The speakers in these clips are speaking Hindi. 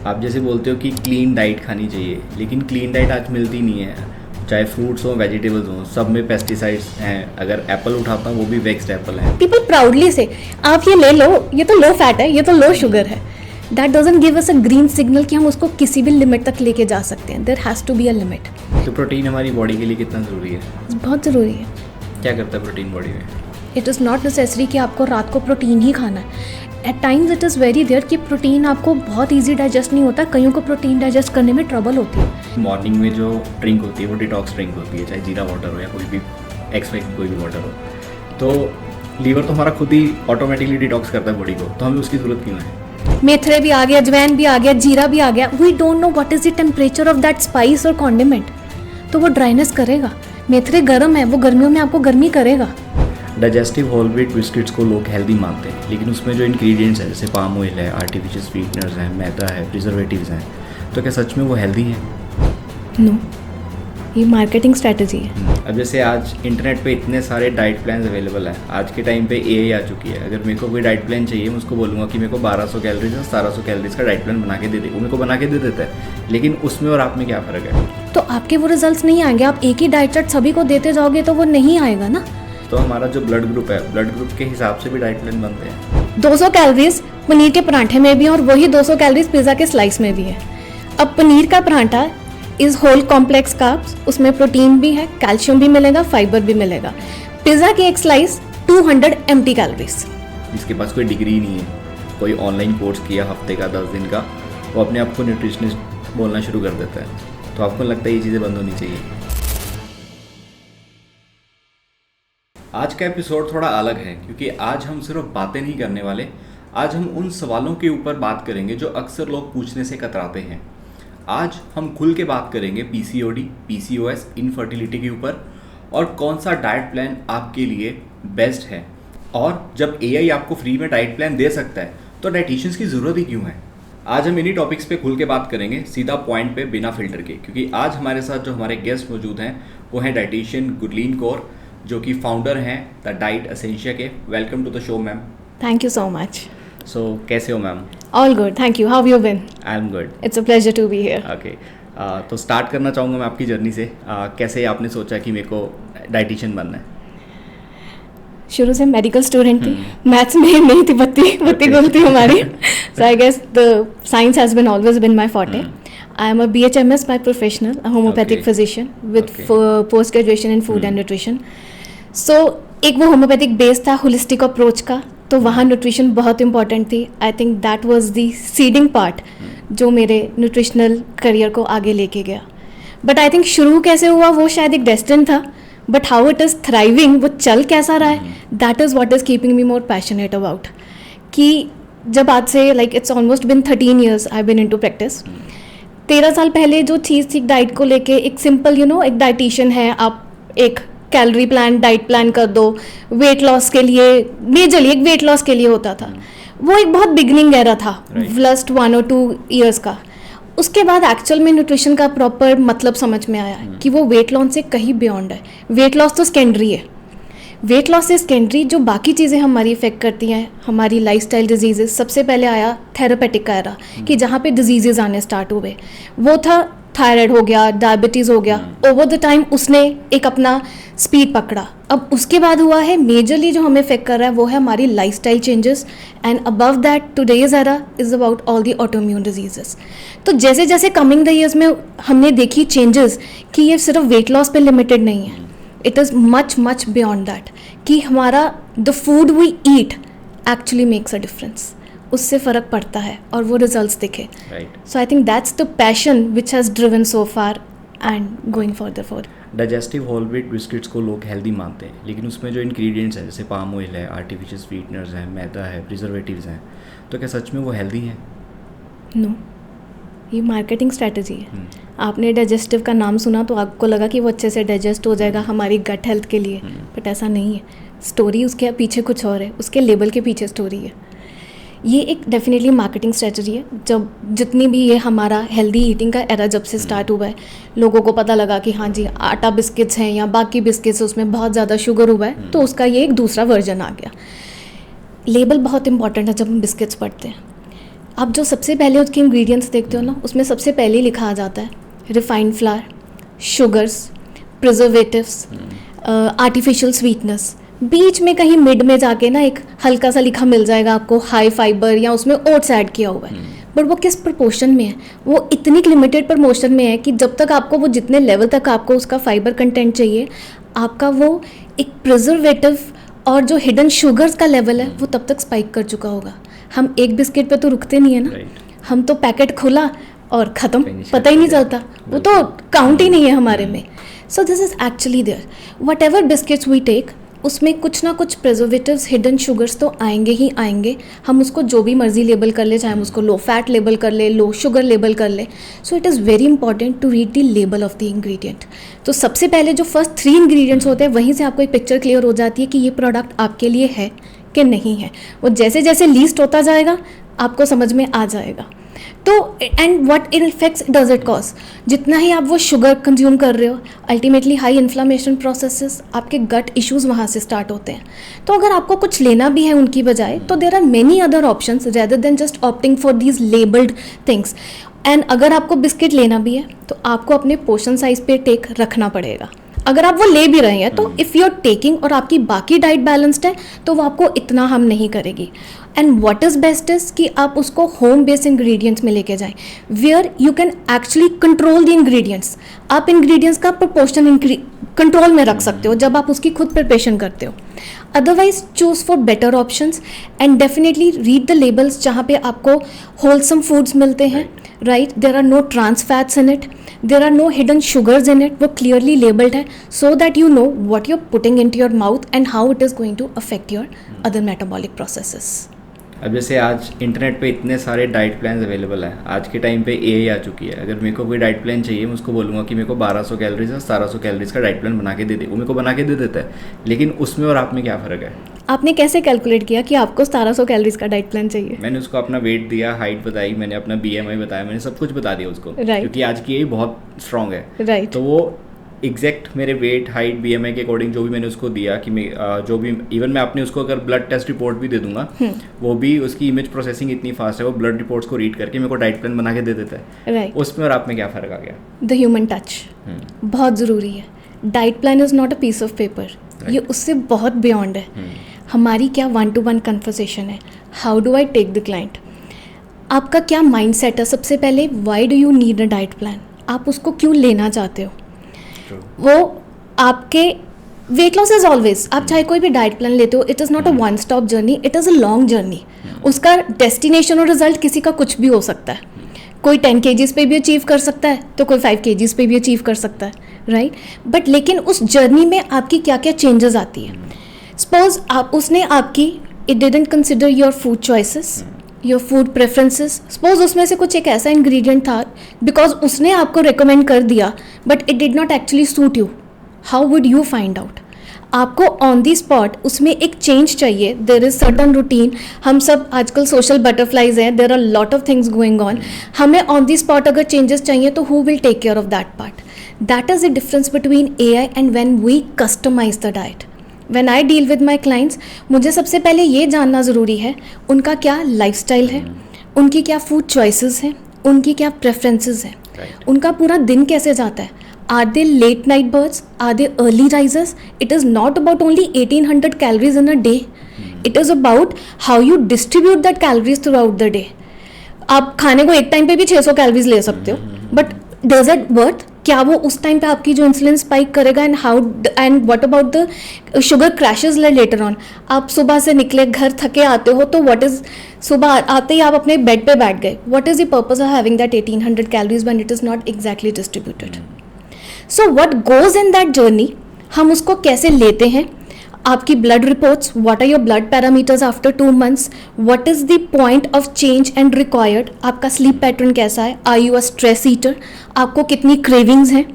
आप जैसे बोलते हो कि क्लीन डाइट खानी चाहिए, लेकिन क्लीन डाइट आज मिलती नहीं है। चाहे फ्रूट्स हो, वेजिटेबल्स हो, सब में पेस्टिसाइड्स हैं। अगर एप्पल उठाता हूँ वो भी वेक्स्ड एप्पल है। पीपल प्राउडली से आप ये ले लो, ये तो लो फैट है, ये तो लो शुगर है। That doesn't give us a green signal कि हम उसको किसी भी लिमिट तक लेके जा सकते हैं। There has to be a limit. तो प्रोटीन हमारी बॉडी के लिए कितना ज़रूरी है? बहुत ज़रूरी है। क्या करता है प्रोटीन बॉडी में? इट इज़ नॉट नेसेसरी कि आपको रात को प्रोटीन ही खाना है। At times it is very there कि प्रोटीन आपको बहुत ईजी डाइजेस्ट नहीं होता, कईयों को प्रोटीन डाइजेस्ट करने में ट्रबल होती है। मॉर्निंग में जो ड्रिंक होती है वो डिटॉक्स ड्रिंक होती है, चाहे जीरा वाटर हो या कोई भी एक्स कोई भी वाटर हो। तो लीवर तो हमारा खुद ही ऑटोमेटिकली डिटॉक्स करता है बॉडी को, तो हमें उसकी ज़रूरत क्यों है? मेथरे भी आ गया, अजवैन भी आ गया, जीरा भी आ गया। We don't know what is the temperature of that spice और कॉन्डिमेंट, तो वो ड्राइनेस करेगा। मेथरे गर्म है, वो गर्मियों में आपको गर्मी करेगा। डाइजेस्टिव होल व्हीट बिस्किट्स को लोग हेल्दी मानते हैं, लेकिन उसमें जो इंग्रेडिएंट्स हैं जैसे पाम ऑयल है, आर्टिफिशियल स्वीटनर्स हैं, मैदा है, प्रिजर्वेटिव्स हैं, तो क्या सच में वो हेल्दी हैं? नो, ये मार्केटिंग स्ट्रैटेजी है। अब जैसे आज इंटरनेट पे इतने सारे डाइट प्लान्स अवेलेबल हैं। आज के टाइम पे एआई आ चुकी है। अगर मेरे को कोई डाइट प्लान चाहिए, मैं उसको बोलूँगा कि मेरे को 1200 कैलोरीज और 1700 कैलोरीज का डाइट प्लान बना के दे दे, वो मेरे को बना के दे देता है। लेकिन उसमें और आप में क्या फ़र्क है? तो आपके वो रिजल्ट्स नहीं आएंगे। आप एक ही डाइट चार्ट सभी को देते जाओगे तो वो नहीं आएगा ना। तो हमारा जो ब्लड ग्रुप है, ब्लड ग्रुप के हिसाब से भी डाइट प्लान बनते हैं। 200 कैलोरीज पनीर के पराठे में भी और वही 200 कैलोरीज पिज़्ज़ा के स्लाइस में भी है। अब पनीर का paratha is whole complex carbs, उसमें प्रोटीन भी है, कैल्शियम भी मिलेगा, फाइबर भी मिलेगा। पिज़्ज़ा की एक स्लाइस 200 एम्प्टी कैलोरीज। जिसके पास कोई डिग्री नहीं है, कोई ऑनलाइन कोर्स किया हफ्ते का 10 दिन का, वो अपने आप को न्यूट्रिशनिस्ट बोलना शुरू कर देता है। तो आपको लगता है ये चीज़ें बंद होनी चाहिए? आज का एपिसोड थोड़ा अलग है क्योंकि आज हम सिर्फ बातें नहीं करने वाले। आज हम उन सवालों के ऊपर बात करेंगे जो अक्सर लोग पूछने से कतराते हैं। आज हम खुल के बात करेंगे पीसीओडी, पीसीओएस, इनफर्टिलिटी के ऊपर, और कौन सा डाइट प्लान आपके लिए बेस्ट है। और जब एआई आपको फ्री में डाइट प्लान दे सकता है तो डाइटिशियंस की ज़रूरत ही क्यों है? आज हम इन्हीं टॉपिक्स पे खुल के बात करेंगे, सीधा पॉइंट पे, बिना फिल्टर के। क्योंकि आज हमारे साथ जो हमारे गेस्ट मौजूद हैं वो हैं डाइटिशियन गुरलीन कौर, जो कि फाउंडर हैं द डाइट एसेंशिया के। Welcome to the show ma'am. Thank you so much. So कैसे हो ma'am? All good, thank you. How have you been? I am good. It's a pleasure to be here. Okay, तो स्टार्ट करना चाहूँगा मैं आपकी जर्नी से। कैसे आपने सोचा कि मेरे को डाइटिशियन बनना है? शुरू से मेडिकल स्टूडेंट थी, मैथ्स में नहीं थी, बत्ती गुल थी हमारी। So I guess the science has been always been my forte. I am a BHMS by professional, a homeopathic physician with post graduation in food and nutrition. So एक वो होम्योपैथिक बेस था होलिस्टिक अप्रोच का, तो वहाँ न्यूट्रिशन बहुत इंपॉर्टेंट थी। I think that was the seeding part जो मेरे न्यूट्रिशनल करियर को आगे लेके गया। बट आई थिंक शुरू कैसे हुआ वो शायद एक डेस्टिन था, but how it is thriving, वो चल कैसा रहा है, that is what is keeping me more passionate about. कि जब आज से like it's almost been 13 years I been in to practice. 13 साल पहले जो चीज़ थी डाइट को लेके, एक सिंपल एक डाइटिशियन है, आप एक कैलोरी प्लान, डाइट प्लान कर दो, वेट लॉस के लिए, मेजरली एक वेट लॉस के लिए होता था। वो एक बहुत बिगनिंग एरा था, लास्ट 1 or 2 years का। उसके बाद एक्चुअल में न्यूट्रिशन का प्रॉपर मतलब समझ में आया कि वो वेट लॉस से कहीं बियॉन्ड है। वेट लॉस तो सेकेंडरी है, वेट लॉस से सेकेंडरी जो बाकी चीज़ें हमारी इफेक्ट करती हैं, हमारी लाइफस्टाइल डिजीजेज। सबसे पहले आया थेरापेटिक का एरा कि जहाँ पे डिजीजेज आने स्टार्ट हुए, वो था थायराइड हो गया, डायबिटीज़ हो गया। ओवर द टाइम उसने एक अपना स्पीड पकड़ा। अब उसके बाद हुआ है मेजरली जो हमें इफेक्ट कर रहा है वो है हमारी lifestyle changes, and above that today's era is about all the autoimmune diseases. तो जैसे जैसे कमिंग द ईयर्स में हमने देखी चेंजेस कि ये सिर्फ वेट लॉस पे लिमिटेड नहीं है, it is much much beyond that, कि हमारा the food we eat actually makes a difference, उससे फ़र्क पड़ता है और वो रिजल्ट्स दिखे। So I think that's the passion which has driven so far and going further for. Digestive whole wheat biscuits को लोग हेल्दी मानते हैं, लेकिन उसमें जो इंग्रेडिएंट्स हैं जैसे पाम ऑयल है, आर्टिफिशियल स्वीटनर्स हैं, मैदा है, प्रिजर्वेटिव्स हैं, तो क्या सच में वो हेल्दी हैं? नो, ये मार्केटिंग स्ट्रैटेजी है। आपने डाइजेस्टिव का नाम सुना तो आपको लगा कि वो अच्छे से डाइजेस्ट हो जाएगा हमारी गट हेल्थ के लिए, बट ऐसा नहीं है। स्टोरी उसके पीछे कुछ और है, उसके लेबल के पीछे स्टोरी है। ये एक डेफिनेटली मार्केटिंग स्ट्रेटजी है। जब जितनी भी ये हमारा हेल्दी ईटिंग का एरा जब से स्टार्ट हुआ है, लोगों को पता लगा कि हाँ जी आटा बिस्किट्स हैं या बाकी बिस्किट्स उसमें बहुत ज़्यादा शुगर हुआ है, तो उसका ये एक दूसरा वर्जन आ गया। लेबल बहुत इंपॉर्टेंट है जब हम बिस्किट्स पढ़ते हैं। आप जो सबसे पहले उसके इंग्रेडिएंट्स देखते हो ना, उसमें सबसे पहले ही लिखा आ जाता है refined flour, sugars, preservatives, artificial sweetness. बीच में कहीं मिड में जाके ना एक हल्का सा लिखा मिल जाएगा आपको हाई फाइबर, या उसमें ओट्स ऐड किया हुआ है। बट वो किस प्रपोर्शन में है? वो इतनी लिमिटेड प्रपोर्शन में है कि जब तक आपको वो जितने लेवल तक आपको उसका फाइबर कंटेंट चाहिए, आपका वो एक प्रिजर्वेटिव और जो हिडन शुगर्स का लेवल है वो तब तक स्पाइक कर चुका होगा। हम एक बिस्किट पे तो रुकते नहीं है ना, हम तो पैकेट खुला और ख़त्म, पता ही नहीं चलता, वो तो काउंट ही नहीं है हमारे में। So this is actually there, whatever biscuits we take, उसमें कुछ ना कुछ प्रिजर्वेटिव्स, हिडन शुगर्स तो आएंगे ही आएंगे। हम उसको जो भी मर्जी लेबल कर ले, चाहे हम उसको लो फैट लेबल कर ले, लो शुगर लेबल कर ले। So it is very important to read the label of the ingredient. तो सबसे पहले जो फर्स्ट 3 इंग्रेडिएंट्स होते हैं, वहीं से आपको एक पिक्चर क्लियर हो जाती है कि ये प्रोडक्ट आपके लिए है कि नहीं है। वो जैसे जैसे लीस्ट होता जाएगा आपको समझ में आ जाएगा। तो and what effects does it cause, जितना ही आप वो शुगर कंज्यूम कर रहे हो, अल्टीमेटली हाई इन्फ्लामेशन प्रोसेसेस, आपके गट इश्यूज वहाँ से स्टार्ट होते हैं। तो अगर आपको कुछ लेना भी है उनकी बजाय, तो there are many other options rather than just opting for these labelled things. And अगर आपको बिस्किट लेना भी है तो आपको अपने पोर्शन साइज पे टेक रखना पड़ेगा। अगर आप वो ले भी रहे हैं तो इफ़ यू आर टेकिंग और आपकी बाकी डाइट बैलेंस्ड है तो वो आपको इतना हार्म नहीं करेगी। And what is best is कि आप उसको होम बेस्ड इंग्रेडिएंट्स में लेके जाएं, where you can actually control the ingredients. आप इंग्रेडिएंट्स का प्रोपोर्शन कंट्रोल में रख सकते हो जब आप उसकी खुद प्रिपरेशन करते हो। Otherwise choose for better options and definitely read the labels जहाँ पे आपको होलसम फूड्स मिलते हैं, right. There are no trans fats in it, there are no hidden sugars in it, वो clearly labeled है, so that you know what you're putting into your mouth and how it is going to affect your other metabolic processes. अब जैसे आज इंटरनेट पे इतने सारे डाइट प्लान्स अवेलेबल हैं, आज के टाइम पे एआई आ चुकी है। अगर मेरे को कोई डाइट प्लान चाहिए, मैं उसको बोलूँगा कि मेरे को 1200 कैलोरीज और 1700 कैलोरीज का डाइट प्लान बना के दे दे, वो मेरे को बना के दे देता है। लेकिन उसमें और आप में क्या फ़र्क है? आपने कैसे कैलकुलेट किया कि आपको 1700 कैलोरीज का डाइट प्लान चाहिए? मैंने उसको अपना वेट दिया, हाइट बताई, मैंने अपना बीएमआई बताया, मैंने सब कुछ बता दिया उसको, क्योंकि आज की एआई बहुत स्ट्रॉन्ग है। तो वो एग्जैक्ट मेरे वेट, हाइट, बीएमआई के अकॉर्डिंग जो भी मैंने उसको दिया कि मैं जो भी, इवन मैं अपने उसको अगर ब्लड टेस्ट रिपोर्ट भी दे दूंगा, वो भी उसकी इमेज प्रोसेसिंग इतनी फास्ट है, वो ब्लड रिपोर्ट्स को रीड करके मेरे को डाइट प्लान बना के दे देता है। उसमें और आप में क्या फ़र्क आ गया? द ह्यूमन टच बहुत ज़रूरी है। Diet plan is not a piece of paper, ये उससे बहुत बियॉन्ड है। हमारी क्या 1-to-1 कन्वर्सेशन है, how do I take the client, आपका क्या माइंड सेट है। सबसे पहले why do you need a diet plan, आप उसको क्यों लेना चाहते हो। वो आपके वेट लॉस इज ऑलवेज, आप चाहे कोई भी डाइट प्लान लेते हो, it is not a one stop journey, it is a long journey. उसका डेस्टिनेशन और रिजल्ट किसी का कुछ भी हो सकता है। कोई 10 kgs पे भी अचीव कर सकता है तो कोई 5 kgs पे भी अचीव कर सकता है, राइट। बट लेकिन उस जर्नी में आपकी क्या क्या चेंजेस आती है। सपोज उसने आपकी, it didn't consider your food choices, your food preferences. Suppose उसमें से कुछ एक ऐसा इंग्रेडिएंट था, बिकॉज उसने आपको रिकमेंड कर दिया but it did not actually suit you, how would you find out. आपको ऑन दी स्पॉट उसमें एक चेंज चाहिए। देर इज़ सर्टन रूटीन, हम सब आजकल सोशल बटरफ्लाइज हैं, there are lot of things going on. हमें ऑन दी स्पॉट अगर चेंजेस चाहिए तो who will take care of that part. That is the difference between AI and when we customise the diet. When I deal with my clients, मुझे सबसे पहले ये जानना ज़रूरी है उनका क्या लाइफस्टाइल है, उनकी क्या फूड चॉइसेस हैं, उनकी क्या प्रेफरेंसेस हैं, उनका पूरा दिन कैसे जाता है। Are they late night birds? Are they early risers? It is not about only 1800 calories in a day. It is about how you distribute that calories throughout the day. आप खाने को एक टाइम पे भी 600 कैलोरीज ले सकते हो, बट डज इट वर्थ? क्या वो उस टाइम पे आपकी जो इंसुलिन स्पाइक करेगा? And what about the sugar crashes later on. आप सुबह से निकले, घर थके आते हो, तो व्हाट इज, सुबह आते ही आप अपने बेड पे बैठ गए, what is the purpose of having that 1800 calories when it is not exactly distributed. So what goes in that journey, हम उसको कैसे लेते हैं। आपकी blood reports, what are your blood parameters after 2 months, what is the point of change and required, आपका स्लीप पैटर्न कैसा है, are you a stress eater, आपको कितनी क्रेविंग्स हैं,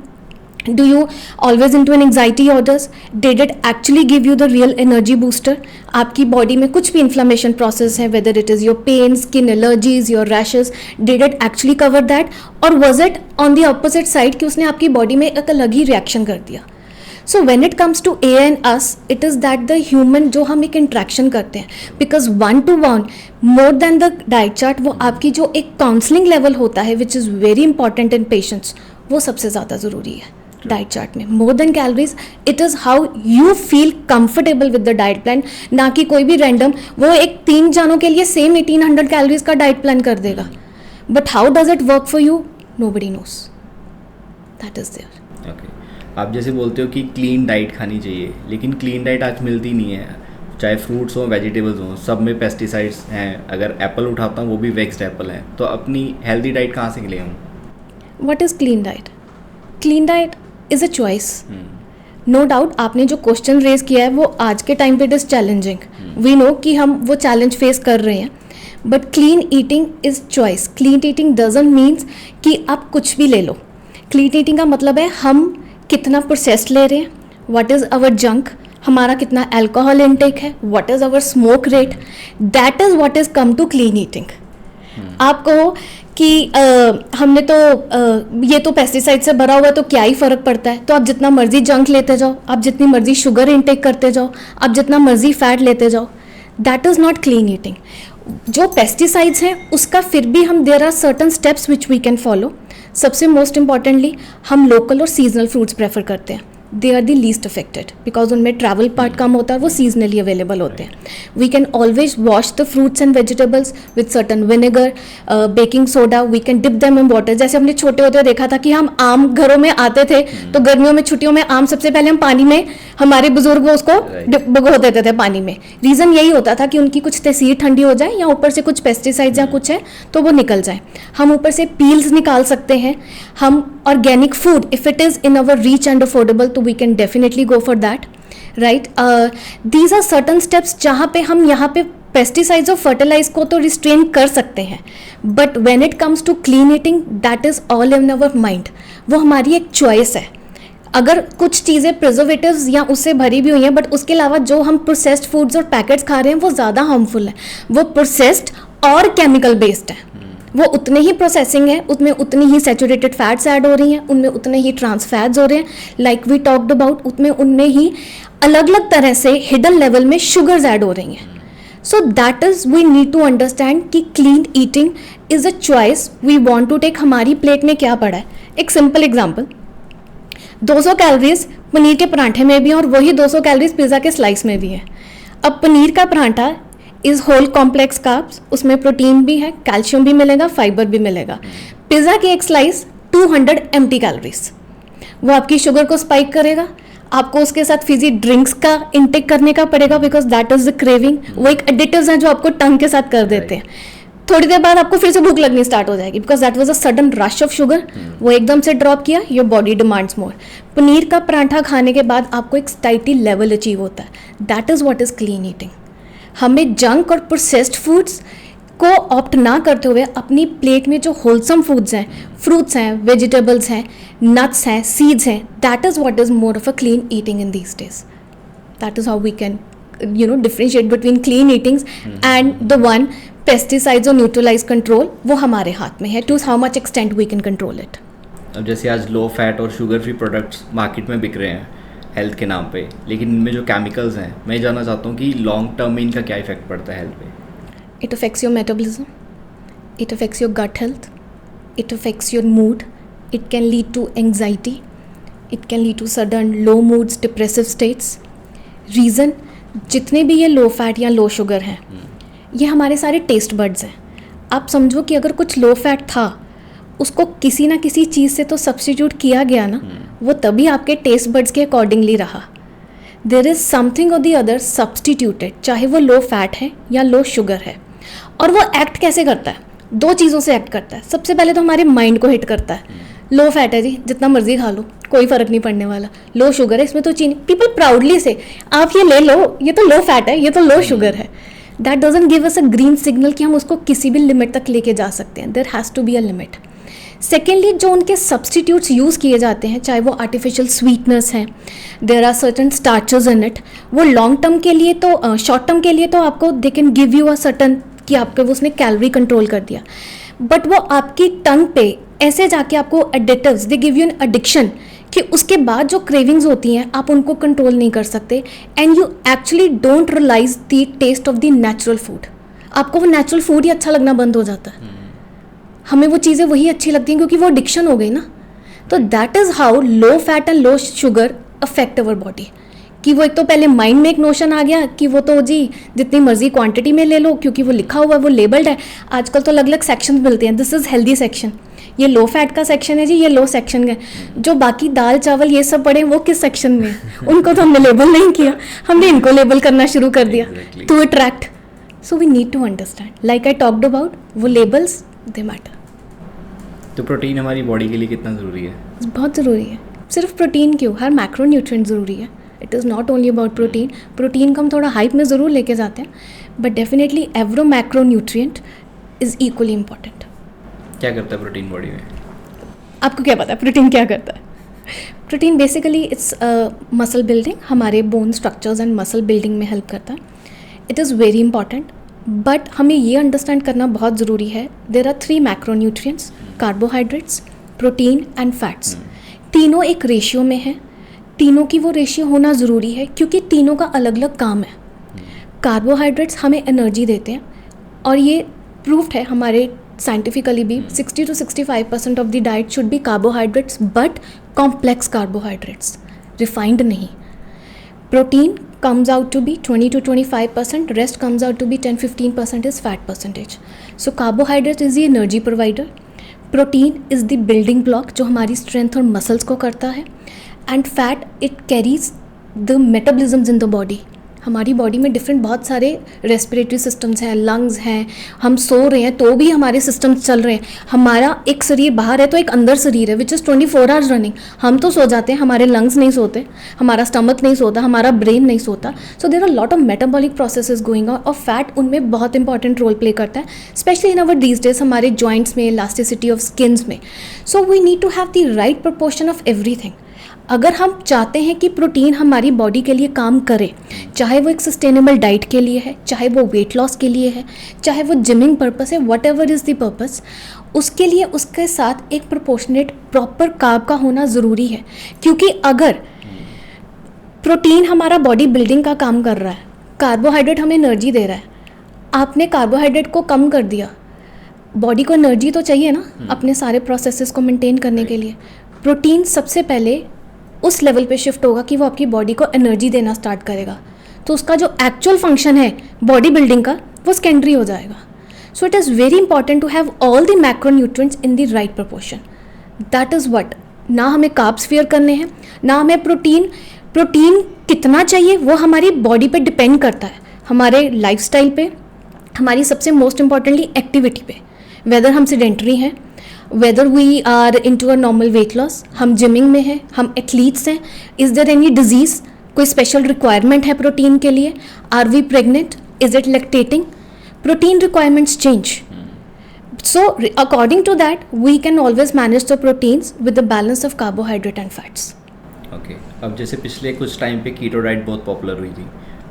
do you always into an anxiety orders, did it actually give you the real energy booster. आपकी बॉडी में कुछ भी इन्फ्लामेशन प्रोसेस है, whether it is your pain, skin allergies, your rashes, did it actually cover that, और was it on the opposite side कि उसने आपकी बॉडी में एक अलग ही रिएक्शन कर दिया। So when it comes to a and us, it is that the human जो हम एक इंट्रैक्शन करते हैं, because 1-to-1 more than the diet chart, वो आपकी जो एक काउंसलिंग लेवल होता है which is very important in patients, वो सबसे ज़्यादा ज़रूरी है डाइट चार्ट में. More than calories, it is how you feel comfortable with the diet plan. ना कि कोई भी रैंडम वो एक 3 जानों के लिए सेम 1800 कैलोरीज का डाइट प्लान कर देगा, but how does it work for you, nobody knows. That is there. Okay, आप जैसे बोलते हो कि क्लीन डाइट खानी चाहिए, लेकिन क्लीन डाइट आज मिलती नहीं है. चाहे फ्रूट्स हो, वेजिटेबल्स हो, सब में पेस्टिसाइड्स हैं. अगर एप्पल उठाता हूँ वो भी वेक्स्ड एप्पल है, तो अपनी हेल्दी डाइट कहाँ से ले आऊँ? What is clean diet? Clean diet is a choice. No doubt आपने जो क्वेश्चन रेज किया है वो आज के टाइम पे it is challenging. We know कि हम वो चैलेंज फेस कर रहे हैं, but clean eating is choice. Clean eating doesn't means कि आप कुछ भी ले लो. क्लीन ईटिंग का मतलब है हम कितना प्रोसेस्ड ले रहे हैं, व्हाट इज़ अवर जंक, हमारा कितना अल्कोहल इनटेक है, what is our smoke rate. That is what is come to clean eating. आप कहो कि हमने तो ये तो पेस्टिसाइड से भरा हुआ है तो क्या ही फ़र्क पड़ता है, तो आप जितना मर्जी जंक लेते जाओ, आप जितनी मर्जी शुगर इनटेक करते जाओ, आप जितना मर्जी फैट लेते जाओ. That is not clean eating. जो पेस्टिसाइड्स हैं उसका फिर भी हम, there are certain steps which we can follow. सबसे मोस्ट इम्पॉर्टेंटली हम लोकल और सीजनल फ्रूट्स प्रेफर करते हैं. They are the least affected because उनमें ट्रैवल पार्ट कम होता है, वो सीजनली अवेलेबल होते हैं. We can always wash the fruits and vegetables with certain vinegar, baking soda. We can dip them in water. जैसे हमने छोटे होते देखा था कि हम आम घरों में आते थे तो गर्मियों में छुट्टियों में आम सबसे पहले हम पानी में, हमारे बुजुर्ग उसको भिगो देते थे पानी में. रीज़न यही होता था कि उनकी कुछ तसीर ठंडी हो जाए या ऊपर से कुछ पेस्टिसाइड्स या कुछ है तो वो निकल जाए. हम ऊपर से पील्स निकाल सकते हैं. हम organic food, if it is in our reach and affordable, तो we can definitely go for that. Right, these are certain steps जहाँ पे हम यहाँ पे पेस्टिसाइड्स और फर्टिलाइज को तो रिस्ट्रेन कर सकते हैं, but when it comes to clean eating, that is all in our mind. वो हमारी एक चॉइस है. अगर कुछ चीज़ें प्रिजर्वेटिव्स या उससे भरी भी हुई हैं, बट उसके अलावा जो हम प्रोसेस्ड फूड्स और पैकेट्स खा रहे हैं वो ज़्यादा हार्मफुल है. वो प्रोसेस्ड और केमिकल बेस्ड है. वो उतने ही प्रोसेसिंग है, उसमें उतनी ही सैचुरेटेड फैट्स ऐड हो रही हैं, उनमें उतने ही ट्रांस फैट्स हो रहे हैं, लाइक वी टॉक्ड अबाउट, उनमें ही अलग अलग तरह से हिडन लेवल में शुगर्स ऐड हो रही हैं. So that is we need to understand कि clean eating is a choice we want to take. हमारी प्लेट में क्या पड़ा है? एक सिंपल एग्जाम्पल, 200 कैलोरीज पनीर के पराठे में भी हैं और वही 200 कैलोरीज पिज़्ज़ा के स्लाइस में भी है. अब पनीर का paratha is whole complex carbs, उसमें प्रोटीन भी है, कैल्शियम भी मिलेगा, फाइबर भी मिलेगा. पिज़्ज़ा की एक स्लाइस 200 एम्प्टी कैलोरीज, वो आपकी शुगर को स्पाइक करेगा. आपको उसके साथ फिजी ड्रिंक्स का इंटेक करने का पड़ेगा because that is the craving. वो एक एडिटिव्स हैं जो आपको टंग के साथ कर देते हैं. थोड़ी देर बाद आपको फिर से भूख लगनी स्टार्ट हो जाएगी because that was a sudden rush of sugar. वो एकदम से ड्रॉप किया, योर बॉडी डिमांड्स मोर. पनीर का पराठा खाने के बाद आपको एक स्टाइटी लेवल अचीव होता है. That is what is clean eating. हमें जंक और प्रोसेस्ड फूड्स को ऑप्ट ना करते हुए अपनी प्लेट में जो होलसम फूड्स हैं, फ्रूट्स हैं, वेजिटेबल्स हैं, नट्स हैं, सीड्स हैं, that is what is more of a clean eating in these days. That is how we can differentiate between clean eatings and the one pesticides और न्यूट्रलाइज कंट्रोल. वो हमारे हाथ में है to how much extent we can control it. अब जैसे आज लो फैट और शुगर फ्री प्रोडक्ट्स मार्केट में बिक रहे हैं हेल्थ के नाम पे, लेकिन इनमें जो केमिकल्स हैं, मैं जानना चाहता हूँ कि लॉन्ग टर्म में इनका क्या इफेक्ट पड़ता है हेल्थ पे? It affects your metabolism, it affects your gut health, it affects your mood, it can lead to anxiety, it can lead to sudden low moods, depressive states. Reason, जितने भी ये लो फैट या लो शुगर हैं, ये हमारे सारे टेस्ट बड्स हैं. आप समझो कि अगर कुछ लो फैट था, उसको किसी ना किसी चीज़ से तो सब्स्टिट्यूट किया गया ना, वो तभी आपके टेस्ट बड्स के अकॉर्डिंगली रहा. देयर इज़ समथिंग और दी अदर सब्स्टिट्यूटेड, चाहे वो लो फैट है या लो शुगर है. और वो एक्ट कैसे करता है? 2 चीज़ों से एक्ट करता है. सबसे पहले तो हमारे माइंड को हिट करता है. लो फैट है जी, जितना मर्जी खा लो, कोई फ़र्क नहीं पड़ने वाला. लो शुगर है, इसमें तो चीनी, पीपल प्राउडली से आप ये ले लो, ये तो लो फैट है, ये तो लो शुगर है. That doesn't give us a green signal कि हम उसको किसी भी लिमिट तक लेके जा सकते हैं. There has to be a limit. Secondly, जो उनके सब्सटीट्यूट्स यूज़ किए जाते हैं, चाहे वो आर्टिफिशियल स्वीटनर्स हैं, there are certain starches in it. वो लॉन्ग टर्म के लिए तो, शॉर्ट टर्म के लिए तो आपको they can give you a certain कि आपके वो उसने कैलोरी कंट्रोल कर दिया, बट वो आपकी टंग पे ऐसे जाके आपको additives they give you an addiction कि उसके बाद जो क्रेविंग्स होती हैं आप उनको कंट्रोल नहीं कर सकते and you actually don't realise the taste of the natural food. आपको वो नेचुरल फूड ही अच्छा लगना बंद हो जाता है. हमें वो चीज़ें वही अच्छी लगती हैं क्योंकि वो एडिक्शन हो गई ना. तो that is how low fat and low sugar affect our body. कि वो एक तो पहले माइंड में एक नोशन आ गया कि वो तो जी जितनी मर्जी क्वांटिटी में ले लो क्योंकि वो लिखा हुआ है, वो लेबल्ड है. आजकल तो अलग अलग सेक्शन मिलते हैं. दिस इज़ हेल्दी सेक्शन, ये लो फैट का सेक्शन है जी, ये लो सेक्शन है. जो बाकी दाल चावल ये सब पड़े वो किस सेक्शन में है? उनको तो हमने लेबल नहीं किया, हमने इनको लेबल करना शुरू कर दिया to attract. So we need to understand, like I talked about, वो लेबल्स दे मैटर. तो प्रोटीन हमारी बॉडी के लिए कितना ज़रूरी है? बहुत ज़रूरी है. सिर्फ प्रोटीन क्यों, हर मैक्रोन्यूट्रिएंट ज़रूरी है. It is not only about protein. Protein को हम थोड़ा हाइप में ज़रूर लेके जाते हैं, but definitely एवरो macronutrient is equally important. क्या करता है प्रोटीन बॉडी में? आपको क्या पता है प्रोटीन क्या करता है? Protein basically it's muscle building, हमारे bone structures and muscle building में हेल्प करता है. It is very important, but हमें ये अंडरस्टैंड करना बहुत ज़रूरी है. There are 3 macronutrients, carbohydrates, protein and fats. तीनों एक रेशियो में है. तीनों की वो रेशियो होना ज़रूरी है क्योंकि तीनों का अलग अलग काम है. कार्बोहाइड्रेट्स हमें एनर्जी देते हैं और ये प्रूफ्ड है हमारे साइंटिफिकली भी. 60 to 65% of the diet should be carbohydrates, but complex carbohydrates, refined नहीं. Protein comes out to be 20 to 25%, rest comes out to be 10-15% is fat percentage. So carbohydrate is the energy provider, protein is the building block जो हमारी strength और muscles को करता है, and fat it carries the metabolisms in the body. हमारी बॉडी में डिफरेंट बहुत सारे रेस्पिरेटरी सिस्टम्स हैं, लंग्स हैं. हम सो रहे हैं तो भी हमारे सिस्टम्स चल रहे हैं. हमारा एक शरीर बाहर है तो एक अंदर शरीर है विच इज़ 24 आवर्स रनिंग. हम तो सो जाते हैं, हमारे लंग्स नहीं सोते, हमारा स्टमक नहीं सोता, हमारा ब्रेन नहीं सोता. So there are lot of metabolic processes going on और फैट उनमें बहुत इंपॉर्टेंट रोल प्ले करता है, specially in our these days हमारे जॉइंट्स में, इलास्टिसिटी ऑफ स्किन्स में. So we need to have the right proportion of everything. अगर हम चाहते हैं कि प्रोटीन हमारी बॉडी के लिए काम करे, चाहे वो एक सस्टेनेबल डाइट के लिए है, चाहे वो वेट लॉस के लिए है, चाहे वो जिमिंग पर्पस है, what ever is the purpose, उसके लिए उसके साथ एक प्रोपोर्शनेट प्रॉपर कार्ब का होना ज़रूरी है. क्योंकि अगर प्रोटीन हमारा बॉडी बिल्डिंग का काम कर रहा है, कार्बोहाइड्रेट हमें एनर्जी दे रहा है, आपने कार्बोहाइड्रेट को कम कर दिया, बॉडी को एनर्जी तो चाहिए ना अपने सारे प्रोसेसेस को मेंटेन करने के लिए. प्रोटीन सबसे पहले उस लेवल पे शिफ्ट होगा कि वो आपकी बॉडी को एनर्जी देना स्टार्ट करेगा, तो उसका जो एक्चुअल फंक्शन है बॉडी बिल्डिंग का वो सेकेंडरी हो जाएगा. So it is very important to have all the macronutrients in the right proportion. That is what. ना हमें कार्ब्स फेयर करने हैं, ना हमें प्रोटीन कितना चाहिए वो हमारी बॉडी पे डिपेंड करता है, हमारे लाइफस्टाइल पे, हमारी सबसे मोस्ट इंपॉर्टेंटली एक्टिविटी पे. वेदर हम सेडेंटरी हैं, whether we are into a normal weight loss, हम जिमिंग में हैं, हम एथलीट्स हैं, इज़ देयर एनी डिजीज़, कोई स्पेशल रिक्वायरमेंट है प्रोटीन के लिए, are we pregnant, is it lactating, protein requirements change. So according to that we can always manage the proteins with the balance of carbohydrate and fats. Okay, अब जैसे पिछले कुछ टाइम पे कीटो डाइट बहुत पॉपुलर हुई थी.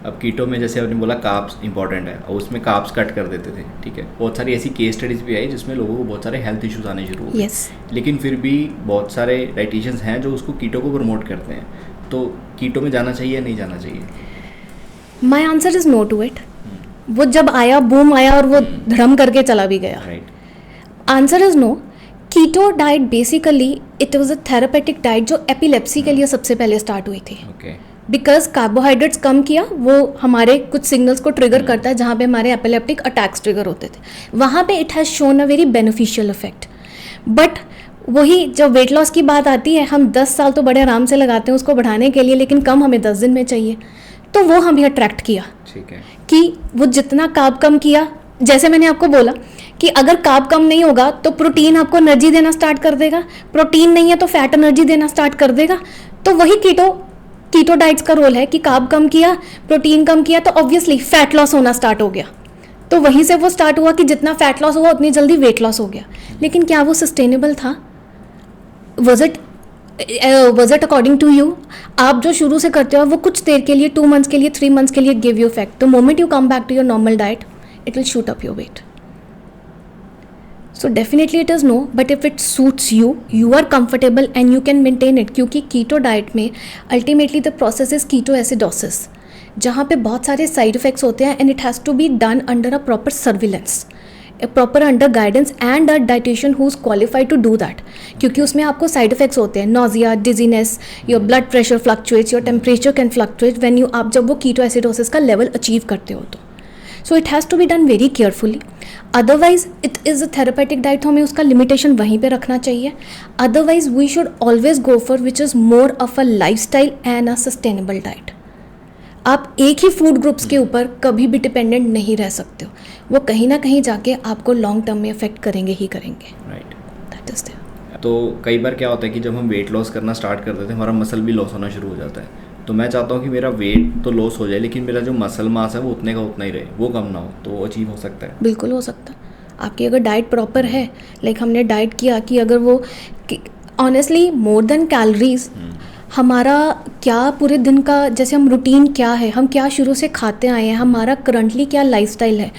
अब कीटो में जैसे आपने बोला कार्ब्स इंपॉर्टेंट है और उसमें कार्ब्स कट कर देते थे, ठीक है. बहुत सारी ऐसी केस स्टडीज़ भी आई जिसमें लोगों को बहुत सारे हेल्थ इश्यूज आने शुरू हो गए. लेकिन फिर भी बहुत सारे डाइटिशियंस हैं जो उसको कीटो को प्रमोट करते हैं. तो कीटो में जाना चाहिए या नहीं जाना चाहिए? My answer is no to it. वो जब आया, बूम आया और वो धड़म करके चला भी गया. Right. Answer is no. Keto diet basically it was a therapeutic diet जो एपिलेप्सी के लिए सबसे पहले स्टार्ट हुई थी. बिकॉज कार्बोहाइड्रेट्स कम किया, वो हमारे कुछ सिग्नल्स को ट्रिगर करता है जहाँ पे हमारे एपिलेप्टिक अटैक्स ट्रिगर होते थे, वहाँ पे it has shown a very beneficial effect. But वही जब वेट लॉस की बात आती है, हम 10 साल तो बड़े आराम से लगाते हैं उसको बढ़ाने के लिए, लेकिन कम हमें 10 दिन में चाहिए. तो वो हमें अट्रैक्ट किया. ठीक है. कि वो जितना कार्ब कम किया, जैसे मैंने आपको बोला कि अगर कार्ब कम नहीं होगा तो प्रोटीन आपको एनर्जी देना स्टार्ट कर देगा, प्रोटीन नहीं है तो फैट एनर्जी देना स्टार्ट कर देगा. तो वही कीटो डाइट्स का रोल है कि कार्ब कम किया, प्रोटीन कम किया, तो ऑब्वियसली फैट लॉस होना स्टार्ट हो गया. तो वहीं से वो स्टार्ट हुआ कि जितना फैट लॉस हुआ उतनी जल्दी वेट लॉस हो गया. लेकिन क्या वो सस्टेनेबल था? Was it according to you? आप जो शुरू से करते हो वो कुछ देर के लिए, 2 मंथ्स के लिए, 3 मंथ्स के लिए give you effect. The moment you come back to your normal diet it will shoot up your weight. So definitely it is no, but if it suits you, you are comfortable and you can maintain it. क्योंकि कीटो डाइट में ultimately the process is keto acidosis, जहाँ पे बहुत सारे साइड इफेक्ट्स होते हैं and it has to be done under a proper surveillance, proper under guidance and a dietician who is qualified to do that. क्योंकि उसमें आपको साइड इफेक्ट्स होते हैं, nausea, dizziness, your blood pressure fluctuates, your temperature can fluctuate when you आप जब वो कीटो एसिडोसिस का लेवल अचीव करते हो तो. So it has to be done very carefully. Otherwise it is a therapeutic diet, तो हमें उसका लिमिटेशन वहीं पे रखना चाहिए. Otherwise we should always go for which is more of a life style and a sustainable diet. आप एक ही फूड ग्रुप्स के ऊपर कभी भी डिपेंडेंट नहीं रह सकते हो, वो कहीं ना कहीं जाके आपको लॉन्ग टर्म में अफेक्ट करेंगे ही करेंगे. राइट. That is there. तो कई बार क्या होता है कि जब हम वेट लॉस करना स्टार्ट कर देते हैं हमारा मसल भी लॉस होना शुरू हो जाता है. तो मैं चाहता हूँ कि मेरा वेट तो लॉस हो जाए लेकिन मेरा जो मसल मास है वो उतने का उतना ही रहे, वो कम ना हो, तो अचीव हो सकता है. बिल्कुल हो सकता है. आपकी अगर डाइट प्रॉपर है, लाइक हमने डाइट किया कि अगर वो ऑनेस्टली मोर देन कैलोरीज, हमारा क्या पूरे दिन का जैसे हम रूटीन क्या है, हम क्या शुरू से खाते आए हैं, हमारा करंटली क्या लाइफस्टाइल है,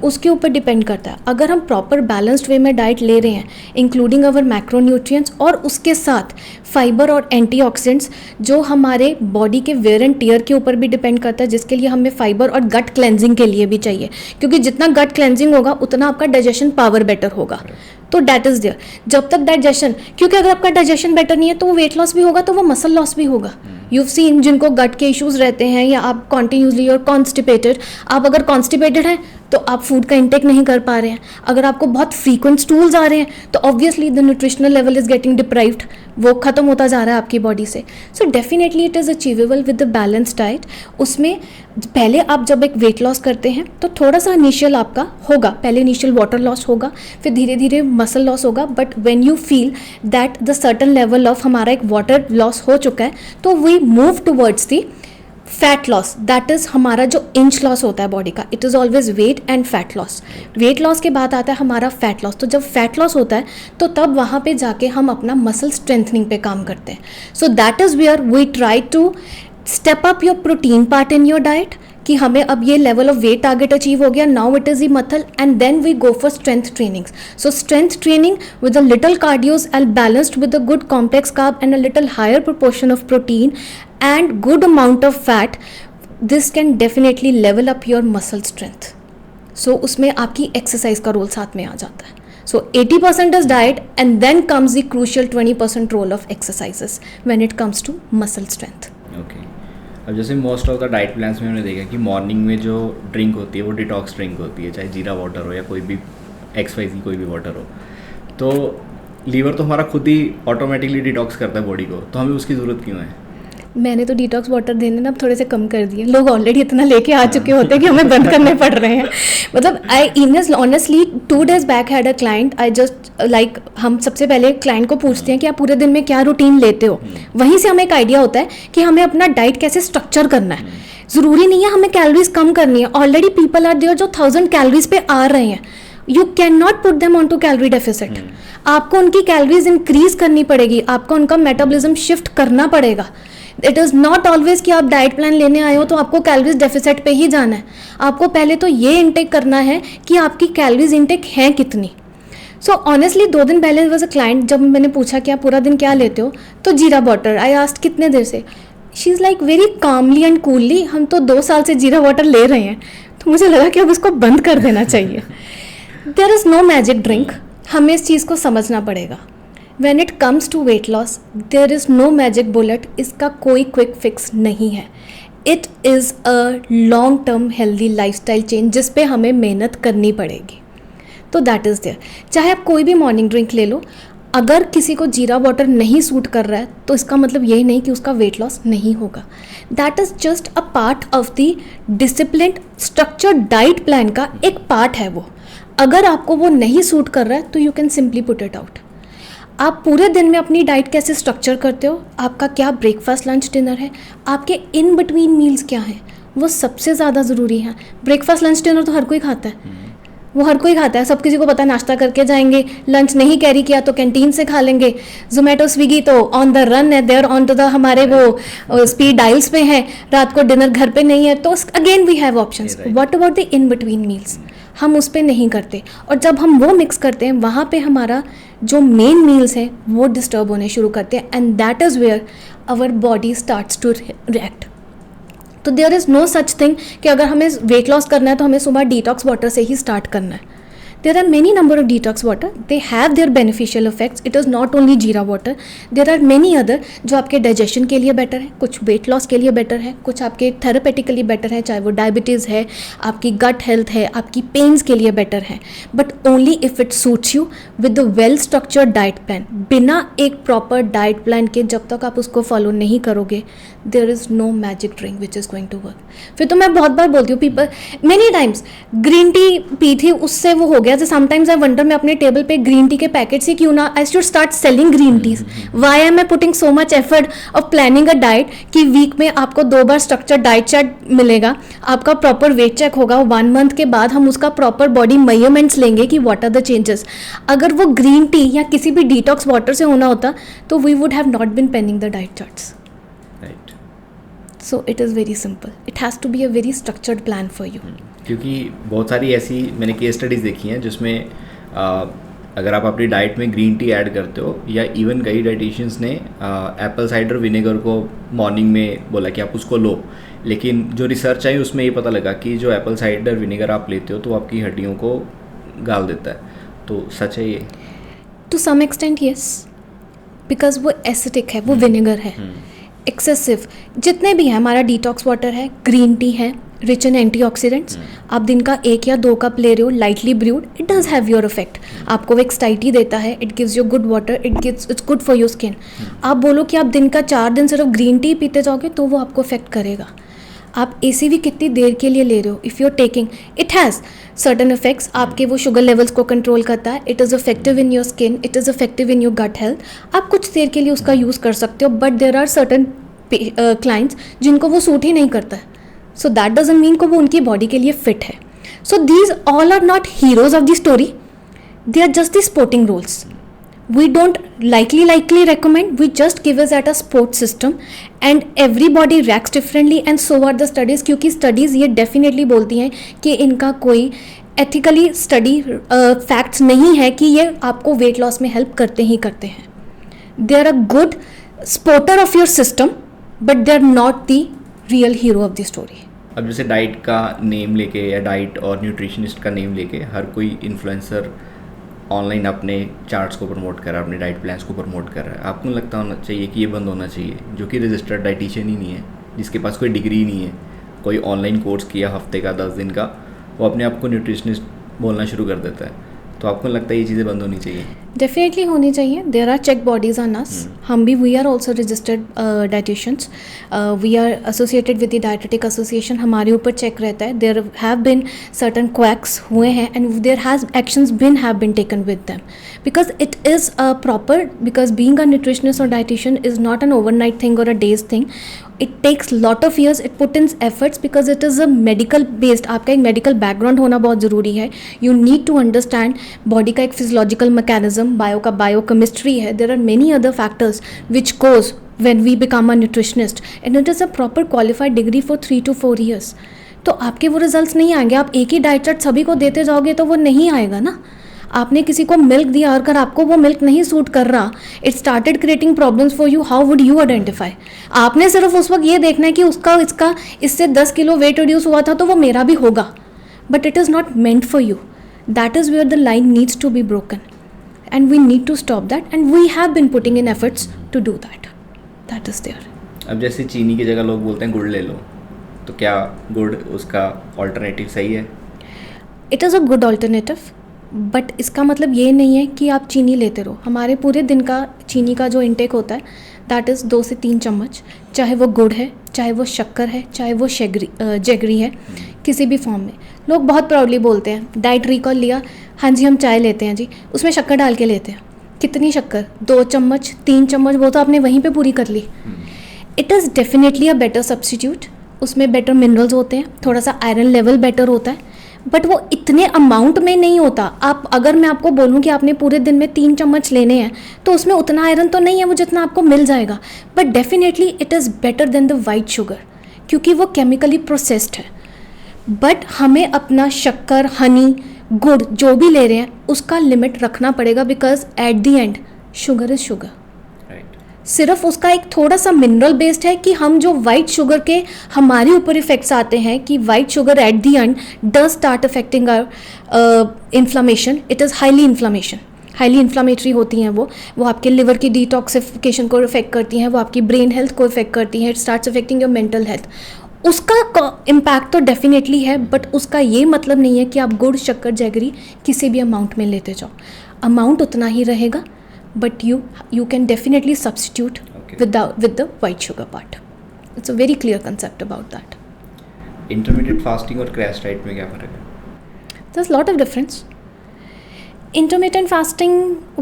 उसके ऊपर डिपेंड करता है. अगर हम प्रॉपर बैलेंस्ड वे में डाइट ले रहे हैं इंक्लूडिंग अवर मैक्रोन्यूट्रिएंट्स और उसके साथ फाइबर और एंटीऑक्सीडेंट्स जो हमारे बॉडी के वेयर एंड टियर के ऊपर भी डिपेंड करता है, जिसके लिए हमें फाइबर और गट क्लेंजिंग के लिए भी चाहिए, क्योंकि जितना गट क्लेंजिंग होगा उतना आपका डाइजेशन पावर बेटर होगा. तो डैट इज़ देयर. जब तक डाइजेशन, क्योंकि अगर आपका डाइजेशन बेटर नहीं है तो वो वेट लॉस भी होगा तो वो मसल लॉस भी होगा. यू सीन जिनको गट के इश्यूज रहते हैं या आप कॉन्टिन्यूसली और कॉन्स्टिपेटेड, आप अगर कॉन्स्टिपेटेड हैं तो आप फूड का इंटेक नहीं कर पा रहे हैं. अगर आपको बहुत फ्रीक्वेंट स्टूल्स आ रहे हैं तो obviously the nutritional level is getting deprived, वो खत्म होता जा रहा है आपकी बॉडी से. So definitely it is achievable with the balance diet. उसमें पहले आप जब एक वेट लॉस करते हैं तो थोड़ा सा इनिशियल आपका होगा, पहले इनिशियल वाटर लॉस होगा, फिर धीरे धीरे मसल लॉस होगा. But when you feel that the certain level of हमारा एक वाटर लॉस हो चुका है तो we move towards the fat loss. That is हमारा जो इंच लॉस होता है बॉडी का, it is always weight and fat loss. Weight loss के बाद आता है हमारा फैट लॉस. तो जब फैट लॉस होता है तो तब वहाँ पे जाके हम अपना मसल स्ट्रेंथनिंग पे काम करते हैं. So that is where we try to step up your protein part in your diet, कि हमें अब ये level of weight target achieve हो गया, now it is the muscle and then we go for strength trainings. So strength training with a little cardios and balanced with a good complex carb and a little higher proportion of protein and good amount of fat, this can definitely level up your muscle strength. So उसमें आपकी एक्सरसाइज का रोल साथ में आ जाता है. So 80% is diet and then comes the crucial 20% role of exercises when it comes to muscle strength. Okay. अब जैसे most of the diet plans में हमने देखा कि मॉर्निंग में जो ड्रिंक होती है वो डिटॉक्स ड्रिंक होती है, चाहे जीरा वाटर हो या कोई भी XYZ कोई भी वाटर हो. तो लीवर तो हमारा खुद ही ऑटोमेटिकली डिटॉक्स करता है बॉडी को, तो हमें उसकी ज़रूरत क्यों है? मैंने तो डिटॉक्स वाटर देने ना अब थोड़े से कम कर दिए. लोग ऑलरेडी इतना लेके आ चुके होते हैं कि हमें बंद करने पड़ रहे हैं. मतलब I honestly 2 days back had a client, I just like, हम सबसे पहले क्लाइंट को पूछते हैं कि आप पूरे दिन में क्या रूटीन लेते हो, वहीं से हमें एक आइडिया होता है कि हमें अपना डाइट कैसे स्ट्रक्चर करना है. ज़रूरी नहीं है हमें कैलोरीज कम करनी है. ऑलरेडी पीपल आर देयर जो 1000 कैलोरीज पे आ रहे हैं. You can not put them on to calorie deficit. आपको उनकी कैलोरीज इंक्रीज करनी पड़ेगी, आपको उनका मेटाबॉलिज्म शिफ्ट करना पड़ेगा. इट इज़ नॉट ऑलवेज कि आप डाइट प्लान लेने आए हो तो आपको कैलोरीज डेफिसिट पे ही जाना है. आपको पहले तो ये इंटेक करना है कि आपकी कैलोरीज इंटेक हैं कितनी. सो ऑनेस्टली 2 दिन पहले वॉज अ क्लाइंट, जब मैंने पूछा कि आप पूरा दिन क्या लेते हो, तो जीरा वाटर. आई आस्क्ड कितने देर से. She is like very calmly and coolly, हम तो 2 साल से जीरा वाटर ले रहे हैं. तो मुझे लगा कि अब इसको बंद कर देना चाहिए. There is no magic drink. हमें इस चीज़ को समझना पड़ेगा. When it comes to weight loss, there is no magic bullet. इसका कोई क्विक फिक्स नहीं है. It is a long term healthy lifestyle change जिस पे हमें मेहनत करनी पड़ेगी. तो दैट इज़ देयर. चाहे आप कोई भी मॉर्निंग ड्रिंक ले लो, अगर किसी को जीरा वाटर नहीं सूट कर रहा है तो इसका मतलब यही नहीं कि उसका वेट लॉस नहीं होगा. That is just a part of the disciplined structured diet plan का एक पार्ट है वो. अगर आपको वो नहीं सूट कर रहा है तो you can simply put it out. आप पूरे दिन में अपनी डाइट कैसे स्ट्रक्चर करते हो, आपका क्या ब्रेकफास्ट लंच डिनर है, आपके इन बिटवीन मील्स क्या हैं, वो सबसे ज़्यादा ज़रूरी है. ब्रेकफास्ट लंच डिनर तो हर कोई खाता है, वो हर कोई खाता है. सब किसी को पता है नाश्ता करके जाएंगे, लंच नहीं कैरी किया तो कैंटीन से खा लेंगे. जोमेटो स्विगी तो ऑन द रन है, देयर ऑन टू द हमारे वो स्पीड डायल्स पे हैं. रात को डिनर घर पे नहीं है तो again we have options. What about the in between meals? हम उस पर नहीं करते, और जब हम वो मिक्स करते हैं वहाँ पे हमारा जो मेन मील्स हैं वो डिस्टर्ब होने शुरू करते हैं, and that is where our body starts to react. तो there is no such thing कि अगर हमें वेट लॉस करना है तो हमें सुबह डिटॉक्स वाटर से ही स्टार्ट करना है. There are many number of detox water. They have their beneficial effects. It is not only जीरा water. There are many other जो आपके digestion के लिए better है, कुछ weight loss के लिए better है, कुछ आपके therapeutically better है, चाहे वो diabetes है, आपकी gut health है, आपकी pains के लिए better है. But only if it suits you with the well structured diet plan. बिना एक proper diet plan के जब तक आप उसको follow नहीं करोगे, there is no magic drink which is going to work. फिर तो मैं बहुत बार बोलती हूँ people many times green tea P थी उससे वो हो गया. Sometimes I wonder मैं अपने टेबल पे ग्रीन टी के पैकेट से क्यों ना I should start selling green teas. Why am I putting so much effort of planning a diet कि वीक में आपको 2 बार स्ट्रक्चर डाइट चार्ट मिलेगा, आपका प्रॉपर वेट चेक होगा, 1 मंथ के बाद हम उसका प्रॉपर बॉडी मेजरमेंट्स लेंगे कि व्हाट आर द चेंजेस. अगर वो ग्रीन टी या किसी भी डिटॉक्स वाटर से होना होता तो we would have not been penning the diet charts. So it is very simple. It has to be a very structured plan for you. क्योंकि बहुत सारी ऐसी मैंने केस स्टडीज़ देखी हैं जिसमें अगर आप अपनी डाइट में ग्रीन टी ऐड करते हो, या इवन कई डाइटिशियंस ने एप्पल साइडर विनेगर को मॉर्निंग में बोला कि आप उसको लो, लेकिन जो रिसर्च आई उसमें ये पता लगा कि जो एप्पल साइडर विनेगर आप लेते हो तो वो आपकी हड्डियों को गाल देता है. तो सच है ये? To some extent yes, because वो एसिडिक है, वो विनेगर है एक्सेसिव. जितने भी हैं, हमारा डिटॉक्स वाटर है, ग्रीन टी है, रिच इन एंटीऑक्सीडेंट्स, आप दिन का 1 या 2 कप ले रहे हो lightly brood, it does have your effect. आपको वो एक्साइटी देता है, it gives you good water, it's good for your skin. आप बोलो कि आप दिन का 4 दिन सिर्फ ग्रीन टी पीते जाओगे तो वो आपको इफेक्ट करेगा. आप ACV कितनी देर के लिए ले रहे हो, if you are taking, it has certain effects. आपके वो शुगर लेवल्स को कंट्रोल करता है, it is effective in your skin, it is effective in your gut health. आप कुछ देर के लिए उसका यूज़ कर सकते हो, but there are certain clients जिनको वो सूट ही नहीं करता है. सो दैट डजंट मीन को वो उनकी बॉडी के लिए फिट है. So these all are not heroes of the story, they are just the sporting roles. We don't likely recommend, we just give us at a sport system, and everybody reacts differently and so are the studies. क्योंकि studies ये definitely बोलती हैं कि इनका कोई ethically study facts नहीं है कि ये आपको weight loss में help करते ही करते हैं. They are a good supporter of your system, but they are not the real hero of the story. अब जैसे डाइट का नेम लेके या डाइट और न्यूट्रिशनिस्ट का नेम लेके हर कोई इन्फ्लुएंसर ऑनलाइन अपने चार्ट्स को प्रमोट कर रहा है, अपने डाइट प्लान्स को प्रमोट कर रहा है. आपको लगता होना चाहिए कि ये बंद होना चाहिए, जो कि रजिस्टर्ड डाइटिशियन ही नहीं है, जिसके पास कोई डिग्री नहीं है, कोई ऑनलाइन कोर्स किया हफ्ते का 10 दिन का, वो अपने आप को न्यूट्रिशनिस्ट बोलना शुरू कर देता है. तो आपको लगता है ये चीज़ें बंद होनी चाहिए? डेफिनेटली होनी चाहिए. There are check bodies on us. हम भी we are also registered dietitians, we are associated with the dietetic association. हमारे ऊपर चेक रहता है. There have been certain quacks हुए हैं and there has actions been have been taken with them, because it is a proper, because being a nutritionist और dietitian is not an overnight thing और a days thing. it takes lot of years, it put in efforts because it is a medical based. आपका एक medical background होना बहुत ज़रूरी है. You need to understand body का एक physiological mechanism, bio का biochemistry है. There are many other factors which goes when we become a nutritionist, and it is a proper qualified degree for 3 to 4 years. तो आपके वो रिजल्ट्स नहीं आएंगे. आप एक ही डाइट चार्ट सभी को देते जाओगे तो वो नहीं आएगा ना. आपने किसी को मिल्क दिया और अगर आपको वो मिल्क नहीं सूट कर रहा, it started creating problems for you, how would you identify? आपने सिर्फ उस वक्त ये देखना है कि इसका इससे 10 किलो वेट रिड्यूस हुआ था तो वो मेरा भी होगा, but it is not meant for you. That is where the line needs to be broken and we need to stop that and we have been putting in efforts to do that. That is there. अब जैसे चीनी की जगह लोग बोलते हैं गुड़ ले लो, तो क्या गुड़ उसका ऑल्टरनेटिव सही है? It is a good alternative, but इसका मतलब ये नहीं है कि आप चीनी लेते रहो. हमारे पूरे दिन का चीनी का जो इंटेक होता है दैट इज़ 2 से 3 चम्मच, चाहे वो गुड़ है, चाहे वो शक्कर है, चाहे वो जैगरी है, किसी भी फॉर्म में. लोग बहुत प्राउडली बोलते हैं डाइट रिकॉल लिया, हाँ जी हम चाय लेते हैं जी, उसमें शक्कर डाल के लेते हैं. कितनी शक्कर? 2 चम्मच 3 चम्मच, वो तो आपने वहीं पे पूरी कर ली. It is definitely a better substitute. उसमें बेटर मिनरल्स होते हैं, थोड़ा सा आयरन लेवल बेटर होता है, बट वो इतने अमाउंट में नहीं होता. आप अगर मैं आपको बोलूँ कि आपने पूरे दिन में 3 चम्मच लेने हैं तो उसमें उतना आयरन तो नहीं है वो जितना आपको मिल जाएगा, but definitely it is better than the white sugar, क्योंकि वो केमिकली प्रोसेस्ड है. बट हमें अपना शक्कर, हनी, गुड़ जो भी ले रहे हैं उसका लिमिट रखना पड़ेगा, because at the and sugar is sugar. सिर्फ उसका एक थोड़ा सा मिनरल बेस्ड है कि हम जो वाइट शुगर के हमारे ऊपर इफेक्ट्स आते हैं कि white sugar at the end does start affecting our inflammation. It is highly inflammatory होती हैं वो आपके लिवर की डिटॉक्सिफिकेशन को इफेक्ट करती हैं, वो आपकी ब्रेन हेल्थ को इफेक्ट करती हैं. It starts affecting your mental health. उसका इम्पैक्ट तो डेफिनेटली है, बट उसका ये मतलब नहीं है कि आप गुड़, शक्कर, जैगरी किसी भी अमाउंट में लेते जाओ. अमाउंट उतना ही रहेगा, but you can definitely substitute with the white sugar part. It's a very clear concept about that. Intermittent fasting और crash diet में क्या फ़र्क है? There's a lot of difference. Intermittent fasting,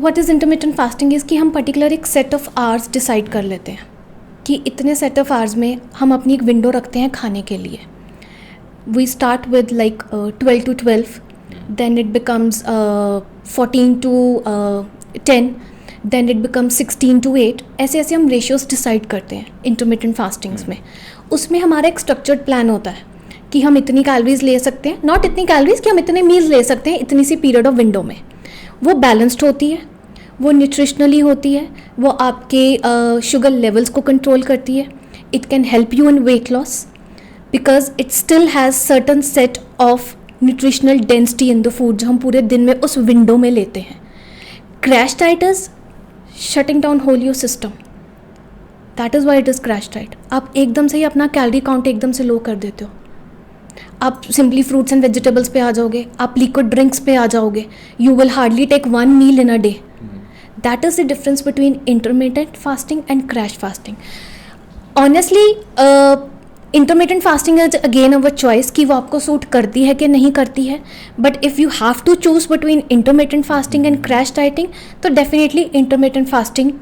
what is intermittent fasting is कि हम particular एक set of hours decide कर लेते हैं कि इतने set of hours में हम अपनी एक window रखते हैं खाने के लिए. We start with like 12 to 12, then it becomes 14 to 10, then it become 16 to 8. ऐसे हम रेशियोज़ डिसाइड करते हैं इंटरमिटेंट फास्टिंग्स में. उसमें हमारा एक स्ट्रक्चर्ड प्लान होता है कि हम इतनी कैलोरीज ले सकते हैं, नॉट इतनी कैलोरीज कि हम इतने मील्स ले सकते हैं इतनी सी पीरियड ऑफ विंडो में. वो बैलेंस्ड होती है, वो न्यूट्रिशनली होती है, वो आपके शुगर लेवल्स को कंट्रोल करती है. It can help you in weight loss because it still has certain set of nutritional density in the food जो हम पूरे दिन में उस विंडो में लेते हैं. Crash diet is shutting down whole your system. That is why it is crash diet. आप एकदम से ही अपना कैलोरी काउंट एकदम से लो कर देते हो. आप सिंपली फ्रूट्स एंड वेजिटेबल्स पे आ जाओगे, आप लिक्विड ड्रिंक्स पे आ जाओगे. You will hardly take 1 meal in a day. That is the difference between intermittent fasting and crash fasting. Honestly, intermittent fasting is again our choice कि वो आपको सूट करती है कि नहीं करती है. But if you have to choose between intermittent fasting and crash dieting, तो definitely intermittent fasting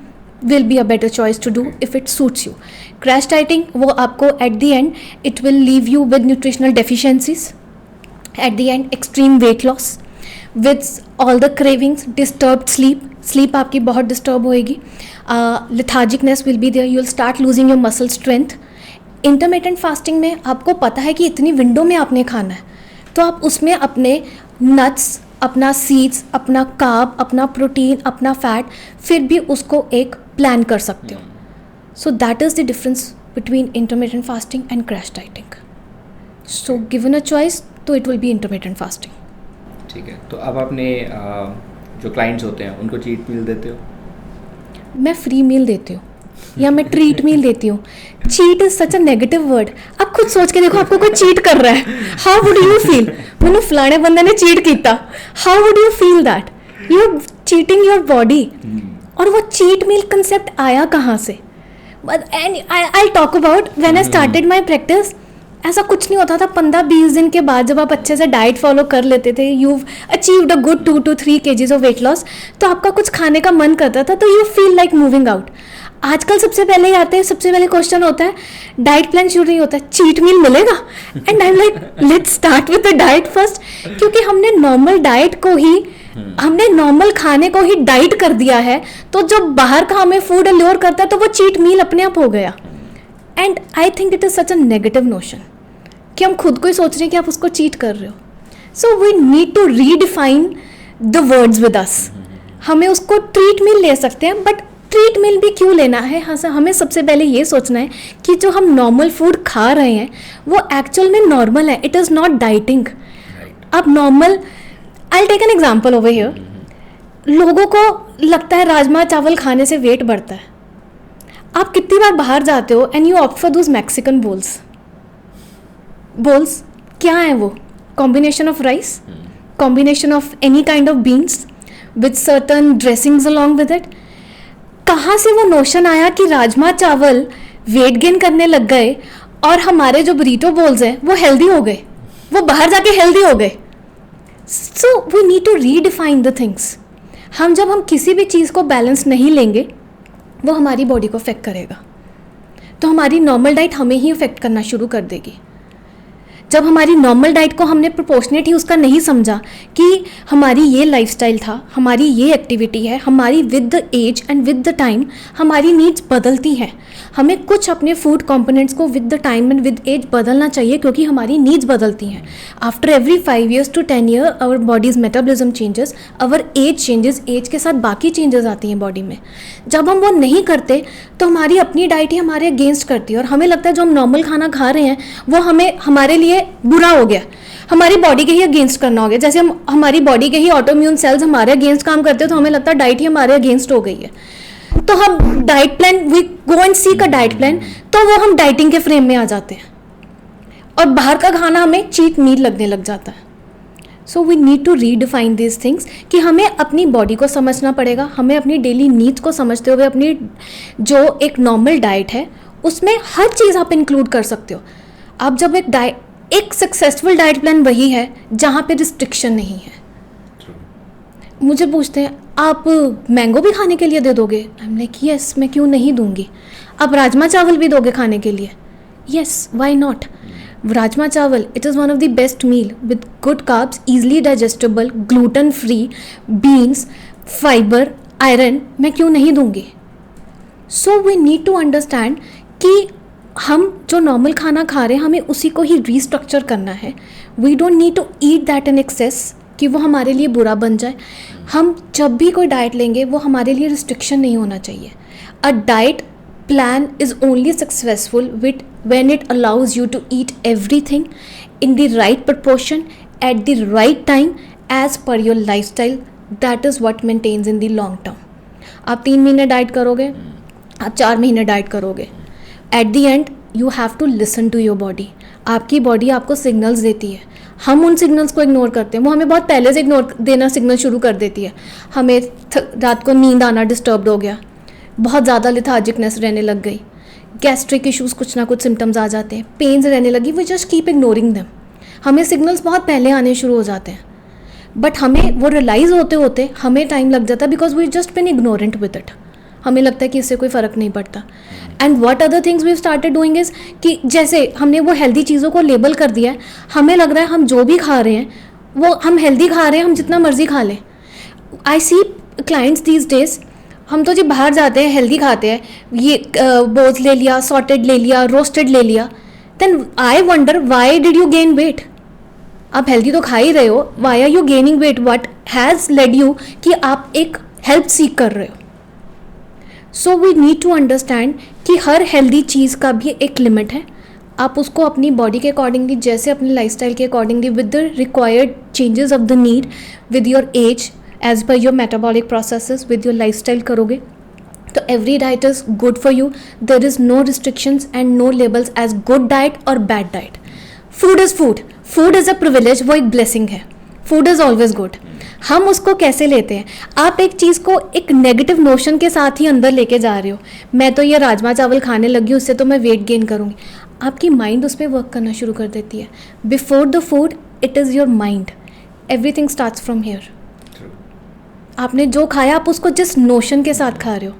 will be a better choice to do if it suits you. Crash dieting वो आपको at the end it will leave you with nutritional deficiencies, at the end extreme weight loss, with all the cravings, disturbed sleep आपकी बहुत डिस्टर्ब होएगी. Lethargicness will be there, you will start losing your muscle strength. Intermittent fasting में आपको पता है कि इतनी विंडो में आपने खाना है, तो आप उसमें अपने नट्स, अपना सीड्स, अपना कार्ब, अपना प्रोटीन, अपना फैट, फिर भी उसको एक प्लान कर सकते हो. So that is the difference between intermittent fasting and crash dieting. So given a choice तो it will be intermittent fasting. ठीक है, तो अब आपने जो क्लाइंट्स होते हैं उनको चीट मील देते हो? मैं फ्री मील देती हूँ या मैं ट्रीट मील देती हूँ. Cheat is such a negative word. आप खुद सोच के देखो, आपको कोई चीट कर रहा है, हाउ वुड यू फील? मैंने फलाने बंदे ने चीट किया, how would you feel that? You are cheating your body. और वो चीट मील कंसेप्ट आया कहाँ से? I talk about when I started my practice. ऐसा कुछ नहीं होता था. 15-20 दिन के बाद जब आप अच्छे से डाइट फॉलो कर लेते थे, you achieved a good 2 to 3 kgs of weight loss, तो आपका कुछ खाने का मन करता था, तो you feel like moving out. आजकल सबसे पहले ही आते हैं, सबसे पहले क्वेश्चन होता है डाइट प्लान शुरू नहीं होता है, चीट मील मिलेगा? And I am like let's start with the diet first. क्योंकि हमने नॉर्मल डाइट को ही, हमने नॉर्मल खाने को ही डाइट कर दिया है, तो जब बाहर का हमें फूड अल्योर करता है तो वो चीट मील अपने आप हो गया. And I think it is such a negative notion कि हम खुद को ही सोच रहे हैं कि आप उसको चीट कर रहे हो. So we need to redefine the words with us. हमें उसको ट्रीट मील ले सकते हैं, बट ट्रीट मील भी क्यों लेना है? हाँ सर, हमें सबसे पहले ये सोचना है कि जो हम नॉर्मल फूड खा रहे हैं वो एक्चुअल में नॉर्मल है. It is not dieting. अब normal, I take an example over here. लोगों को लगता है राजमा चावल खाने से वेट बढ़ता है. आप कितनी बार बाहर जाते हो and you opt for those Mexican bowls. क्या है वो? Combination of rice, combination of any kind of beans with certain dressings along with it. कहाँ से वो नोशन आया कि राजमा चावल वेट गेन करने लग गए और हमारे जो बरीटो बोल्स हैं वो हेल्दी हो गए, वो बाहर जाके हेल्दी हो गए? So we need to redefine the things. जब हम किसी भी चीज़ को बैलेंस नहीं लेंगे वो हमारी बॉडी को अफेक्ट करेगा, तो हमारी नॉर्मल डाइट हमें ही अफेक्ट करना शुरू कर देगी. जब हमारी नॉर्मल डाइट को हमने प्रोपोर्शनेट ही उसका नहीं समझा कि हमारी ये लाइफस्टाइल था, हमारी ये एक्टिविटी है, हमारी with the age and with the time हमारी नीड्स बदलती हैं। हमें कुछ अपने फूड कंपोनेंट्स को with the time and with age बदलना चाहिए, क्योंकि हमारी नीड्स बदलती हैं। After every 5 years to 10 years our bodies metabolism changes, our age changes, age के साथ बाकी चेंजेस आती हैं बॉडी में। जब हम वो नहीं करते तो हमारी अपनी डाइट ही हमारे अगेंस्ट करती है, और हमें लगता है जो हम नॉर्मल खाना खा रहे हैं वो हमें हमारे लिए बुरा हो गया, हमारी बॉडी के ही अगेंस्ट करना हो गया। जैसे हम हमारी बॉडी के ही ऑटोइम्यून सेल्स हमारे अगेंस्ट काम करते हैं, तो हमें लगता है डाइट ही हमारे अगेंस्ट हो गई है। तो हम diet plan, we go and seek a diet plan, तो वो हम डाइटिंग के फ्रेम में आ जाते हैं और बाहर का खाना हमें चीट मील लगने लग जाता है। So we need to redefine this things कि हमें अपनी बॉडी को समझना पड़ेगा, हमें अपनी डेली नीड्स को समझते हुए अपनी जो एक नॉर्मल डाइट है उसमें हर चीज़ आप इंक्लूड कर सकते हो। आप जब एक सक्सेसफुल डाइट प्लान वही है जहाँ पे रिस्ट्रिक्शन नहीं है। मुझे पूछते हैं आप मैंगो भी खाने के लिए दे दोगे? आई एम लाइक यस, मैं क्यों नहीं दूंगी। आप राजमा चावल भी दोगे खाने के लिए? Yes, why not. Rajma chawal, it is one of the best meal with good carbs, easily digestible, gluten free, beans, fibre, iron, मैं क्यों नहीं दूंगी। So we need to understand कि हम जो नॉर्मल खाना खा रहे हैं हमें उसी को ही रीस्ट्रक्चर करना है। We don't need to eat that in excess कि वो हमारे लिए बुरा बन जाए। हम जब भी कोई डाइट लेंगे वो हमारे लिए रिस्ट्रिक्शन नहीं होना चाहिए। A diet plan is only successful when it allows you to eat everything in the right proportion at the right time as per your lifestyle. That is what maintains in the long term. आप 3 महीने डाइट करोगे, आप 4 महीने डाइट करोगे, at the end you have to listen to your body. आपकी बॉडी आपको सिग्नल्स देती है, हम उन सिग्नल्स को इग्नोर करते हैं। वो हमें बहुत पहले से इग्नोर देना सिग्नल शुरू कर देती है। हमें रात को नींद आना डिस्टर्ब हो गया, बहुत ज़्यादा लिथार्जिकनेस रहने लग गई, गैस्ट्रिक इश्यूज़ कुछ ना कुछ सिम्टम्स आ जाते हैं, पेन्स रहने लगी, we just keep ignoring them. हमें सिग्नल्स बहुत पहले आने शुरू हो जाते हैं, बट हमें वो रियलाइज़ होते होते हमें टाइम लग जाता है, because we just been ignorant with it. हमें लगता है कि इससे कोई फ़र्क नहीं पड़ता। And what other things we started doing is कि जैसे हमने वो हेल्दी चीज़ों को लेबल कर दिया है, हमें लग रहा है हम जो भी खा रहे हैं वो हम हेल्दी खा रहे हैं, हम जितना मर्जी खा लें। आई सी क्लाइंट्स दीज डेज, हम तो जी बाहर जाते हैं हेल्दी खाते हैं, ये बोज ले लिया, सॉटेड ले लिया, रोस्टेड ले लिया, then I wonder why did you gain weight. आप हेल्दी तो खा ही रहे हो, why are you gaining weight, what has led you कि आप एक हेल्प सीख कर रहे हो। So we need to understand कि हर हेल्दी चीज़ का भी एक लिमिट है। आप उसको अपनी बॉडी के अकॉर्डिंगली, जैसे अपने लाइफस्टाइल के accordingly, with the required changes of the need, with your age, as per your metabolic processes, with your lifestyle करोगे तो every diet is good for you. There is no restrictions and no labels as good diet और bad diet. Food is food, food is a privilege, वो एक ब्लेसिंग है। Food is always good. हम उसको कैसे लेते हैं? आप एक चीज़ को एक नेगेटिव नोशन के साथ ही अंदर लेके जा रहे हो, मैं तो ये राजमा चावल खाने लगी, उससे तो मैं वेट गेन करूँगी। आपकी माइंड उस पर वर्क करना शुरू कर देती है। Before the food it is your mind, everything starts from here. आपने जो खाया आप उसको जिस नोशन के साथ खा रहे हो।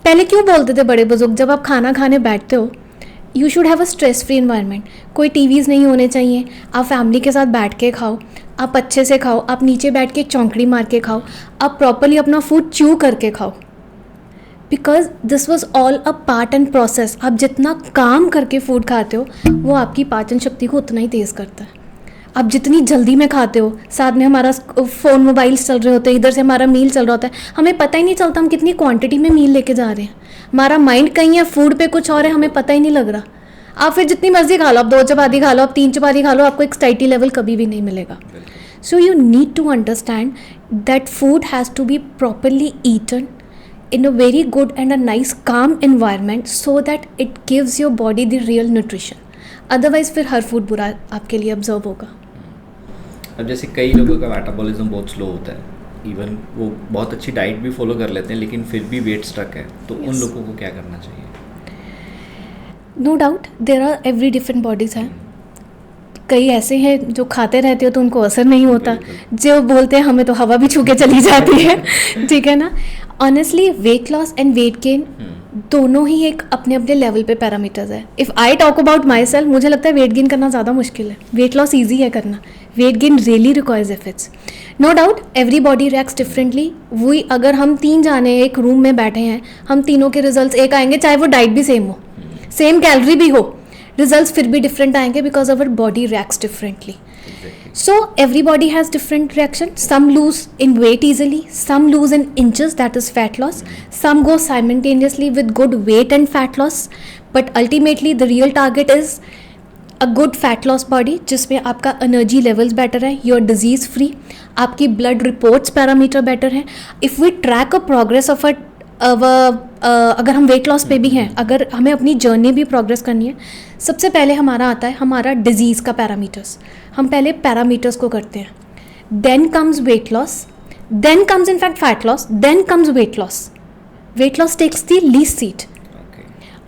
पहले क्यों बोलते थे बड़े बुजुर्ग, जब आप खाना खाने बैठते हो you should have a stress free environment, कोई टीवीज़ नहीं होने चाहिए, आप फैमिली के साथ बैठ के खाओ, आप अच्छे से खाओ, आप नीचे बैठ के चौंकड़ी मार के खाओ, आप प्रॉपरली अपना फूड च्यू करके खाओ, because this was all a part and process. आप जितना काम करके फूड खाते हो वो आपकी पाचन शक्ति को उतना ही तेज़ करता है। आप जितनी जल्दी में खाते हो, साथ में हमारा फ़ोन मोबाइल्स चल रहे होते हैं, इधर से हमारा मील चल रहा होता है, हमें पता ही नहीं चलता हम कितनी क्वांटिटी में मील लेके जा रहे हैं। हमारा माइंड कहीं है, फूड पे कुछ और है, हमें पता ही नहीं लग रहा। आप फिर जितनी मर्जी खा लो, आप 2 चपाती खा लो, आप 3 चपाती खा लो, आपको एक स्टाइटी लेवल कभी भी नहीं मिलेगा। So you need to understand that food has to be properly eaten in a very good and a nice calm environment so that it gives your body the real nutrition. Otherwise फिर हर फूड बुरा आपके लिए ऑब्जर्व होगा। अब जैसे कई लोगों का मेटाबॉलिज्म बहुत स्लो होता है, इवन वो बहुत अच्छी डाइट भी फॉलो कर लेते हैं लेकिन फिर भी वेट स्टक है, तो उन लोगों को क्या करना चाहिए? No doubt there are every different bodies हैं। कई ऐसे हैं जो खाते रहते हो तो उनको असर नहीं होता, जो बोलते हैं हमें तो हवा भी छू के चली जाती है। ठीक है ना? Honestly wait loss and weight gain दोनों ही एक अपने अपने लेवल पे पैरामीटर्स है. If I talk about my self, मुझे लगता है वेट गेन करना ज़्यादा मुश्किल है. वेट लॉस ईजी है करना. Weight gain really requires efforts. No doubt every body reacts differently. वही अगर हम 3 जाने एक रूम में बैठे हैं, हम तीनों के रिजल्ट्स एक आएंगे, चाहे वो डाइट भी सेम हो, सेम कैलोरी भी हो, रिजल्ट्स फिर भी डिफरेंट आएंगे because our body reacts differently. So everybody has different reaction. Some lose in weight easily, some lose in inches, that is fat loss. Some go simultaneously with good weight and fat loss. But ultimately the real target is a good fat loss body जिसमें आपका energy levels better है, you're disease free, आपकी blood reports parameter better है. If we track a progress of अगर हम वेट लॉस पे भी हैं, अगर हमें अपनी जर्नी भी प्रोग्रेस करनी है, सबसे पहले हमारा आता है हमारा डिजीज़ का पैरामीटर्स. हम पहले पैरामीटर्स को करते हैं, then comes weight loss, then comes in fact fat loss, then comes weight loss. Weight loss takes the least seat.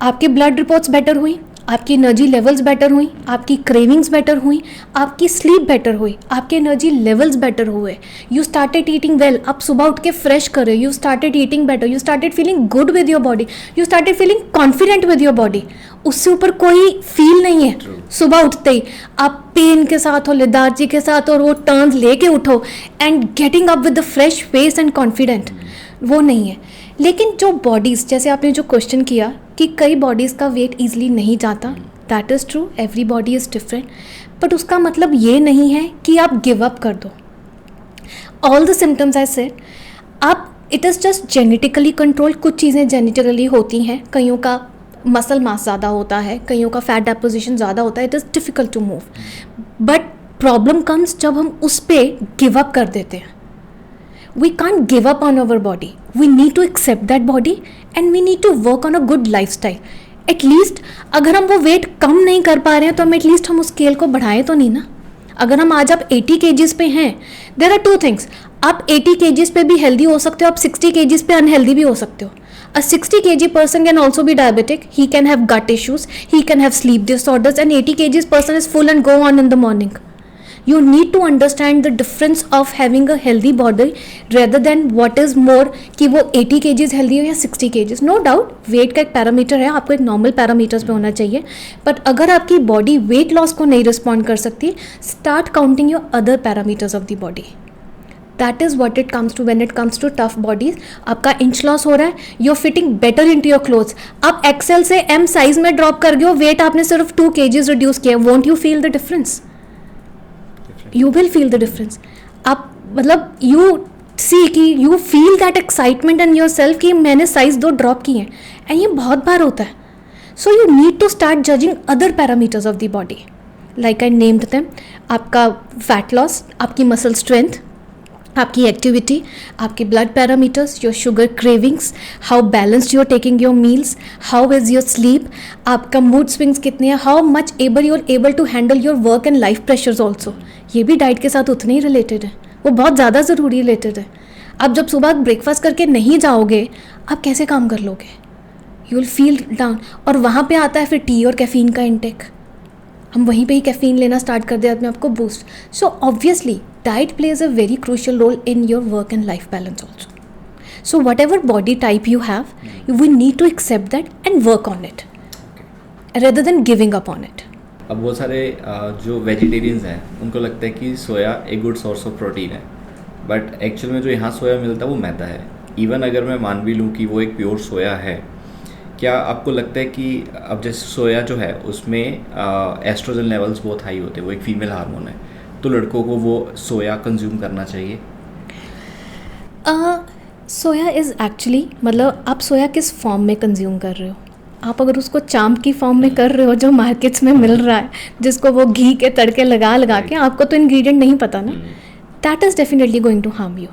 आपकी ब्लड रिपोर्ट्स बेटर हुई, आपकी एनर्जी लेवल्स बेटर हुई, आपकी क्रेविंग्स बेटर हुई, आपकी स्लीप बेटर हुई, आपके एनर्जी लेवल्स बेटर हुए, यू स्टार्टेड ईटिंग वेल, आप सुबह उठ के फ्रेश कर रहे हो, you started eating better, you started feeling good with your body, you started feeling confident with your body. उससे ऊपर कोई फील नहीं है. सुबह उठते ही आप पेन के साथ हो, लेदार्जी के साथ, और वो टर्न्स लेके उठो and getting up with the fresh face and confident, वो नहीं है. लेकिन जो बॉडीज़, जैसे आपने जो क्वेश्चन किया कि कई बॉडीज़ का वेट ईजिली नहीं जाता, that is true, every body is different. But उसका मतलब ये नहीं है कि आप गिव अप कर दो. All the symptoms I said, आप it is just genetically controlled. कुछ चीज़ें जेनेटिकली होती हैं, कईयों का मसल मास ज़्यादा होता है, कईयों का फैट डेपोजिशन ज़्यादा होता है, it is difficult to move. But problem comes जब हम उस पर गिव अप कर देते हैं. We can't give up on our body. We need to accept that body and we need to work on a good lifestyle. At least अगर हम वो वेट कम नहीं कर पा रहे हैं तो हम एटलीस्ट हम उस स्केल को बढ़ाएं तो नहीं ना. अगर हम आज आप 80 kgs पे हैं, देयर आर 2 थिंग्स. आप 80 kgs पे भी हेल्दी हो सकते हो, आप 60 kgs पे अनहेल्दी भी हो सकते हो. A 60 kg person can also be diabetic. He can have gut issues. He can have sleep disorders. And 80 kgs person is full and go on in the morning. You need to understand the difference of having a healthy body rather than what is more कि वो 80 kgs healthy हो या 60 kgs. No doubt वेट का एक पैरामीटर है, आपको एक नॉर्मल पैरामीटर्स पे होना चाहिए. बट अगर आपकी बॉडी वेट लॉस को नहीं रिस्पॉन्ड कर सकती, start counting your other parameters of the body. That is what it comes to when it comes to tough bodies. आपका इंच लॉस हो रहा है, you are fitting better in to your clothes. आप एक्सेल से एम साइज में ड्रॉप कर गए हो, वेट आपने सिर्फ 2 kgs रिड्यूस किया, won't you feel the difference? You will feel the difference. आप मतलब you see कि you feel that excitement in yourself कि मैंने साइज 2 ड्रॉप किए हैं, एंड ये बहुत बार होता है. So you need to start judging other parameters of the body. Like I named them. आपका fat loss, आपकी muscle strength, आपकी एक्टिविटी, आपके blood parameters, your sugar cravings, how balanced you are taking your meals, how is your sleep, आपका मूड स्विंग्स कितने हैं, how much you are able to handle your work and life pressures also. ये भी डाइट के साथ उतने ही रिलेटेड है, वो बहुत ज़्यादा ज़रूरी रिलेटेड है. आप जब सुबह ब्रेकफास्ट करके नहीं जाओगे, आप कैसे काम कर लोगे? You will feel down. और वहाँ पे आता है फिर टी और कैफ़ीन का इंटेक. हम वहीं पे ही कैफ़ीन लेना स्टार्ट कर दे अपने आप को boost. So obviously diet plays a very crucial role in your work and life balance also. So whatever body type you have, we need to accept that and work on it, rather than giving up on it. अब बहुत सारे जो वेजिटेरियंस हैं उनको लगता है कि सोया एक गुड सोर्स ऑफ प्रोटीन है, बट एक्चुअल में जो यहाँ सोया मिलता है वो मैदा है. इवन अगर मैं मान भी लूँ कि वो एक प्योर सोया है, क्या आपको लगता है कि अब जैसे सोया जो है उसमें एस्ट्रोजन लेवल्स बहुत हाई होते हैं, वो एक फीमेल हार्मोन है, तो लड़कों को वो सोया कंज्यूम करना चाहिए? सोया इज़ एक्चुअली, मतलब आप सोया किस फॉर्म में कंज्यूम कर रहे हो. आप अगर उसको चांप की फॉर्म में कर रहे हो जो मार्केट्स में मिल रहा है, जिसको वो घी के तड़के लगा के, आपको तो इंग्रेडिएंट नहीं पता ना, that is definitely going to harm you.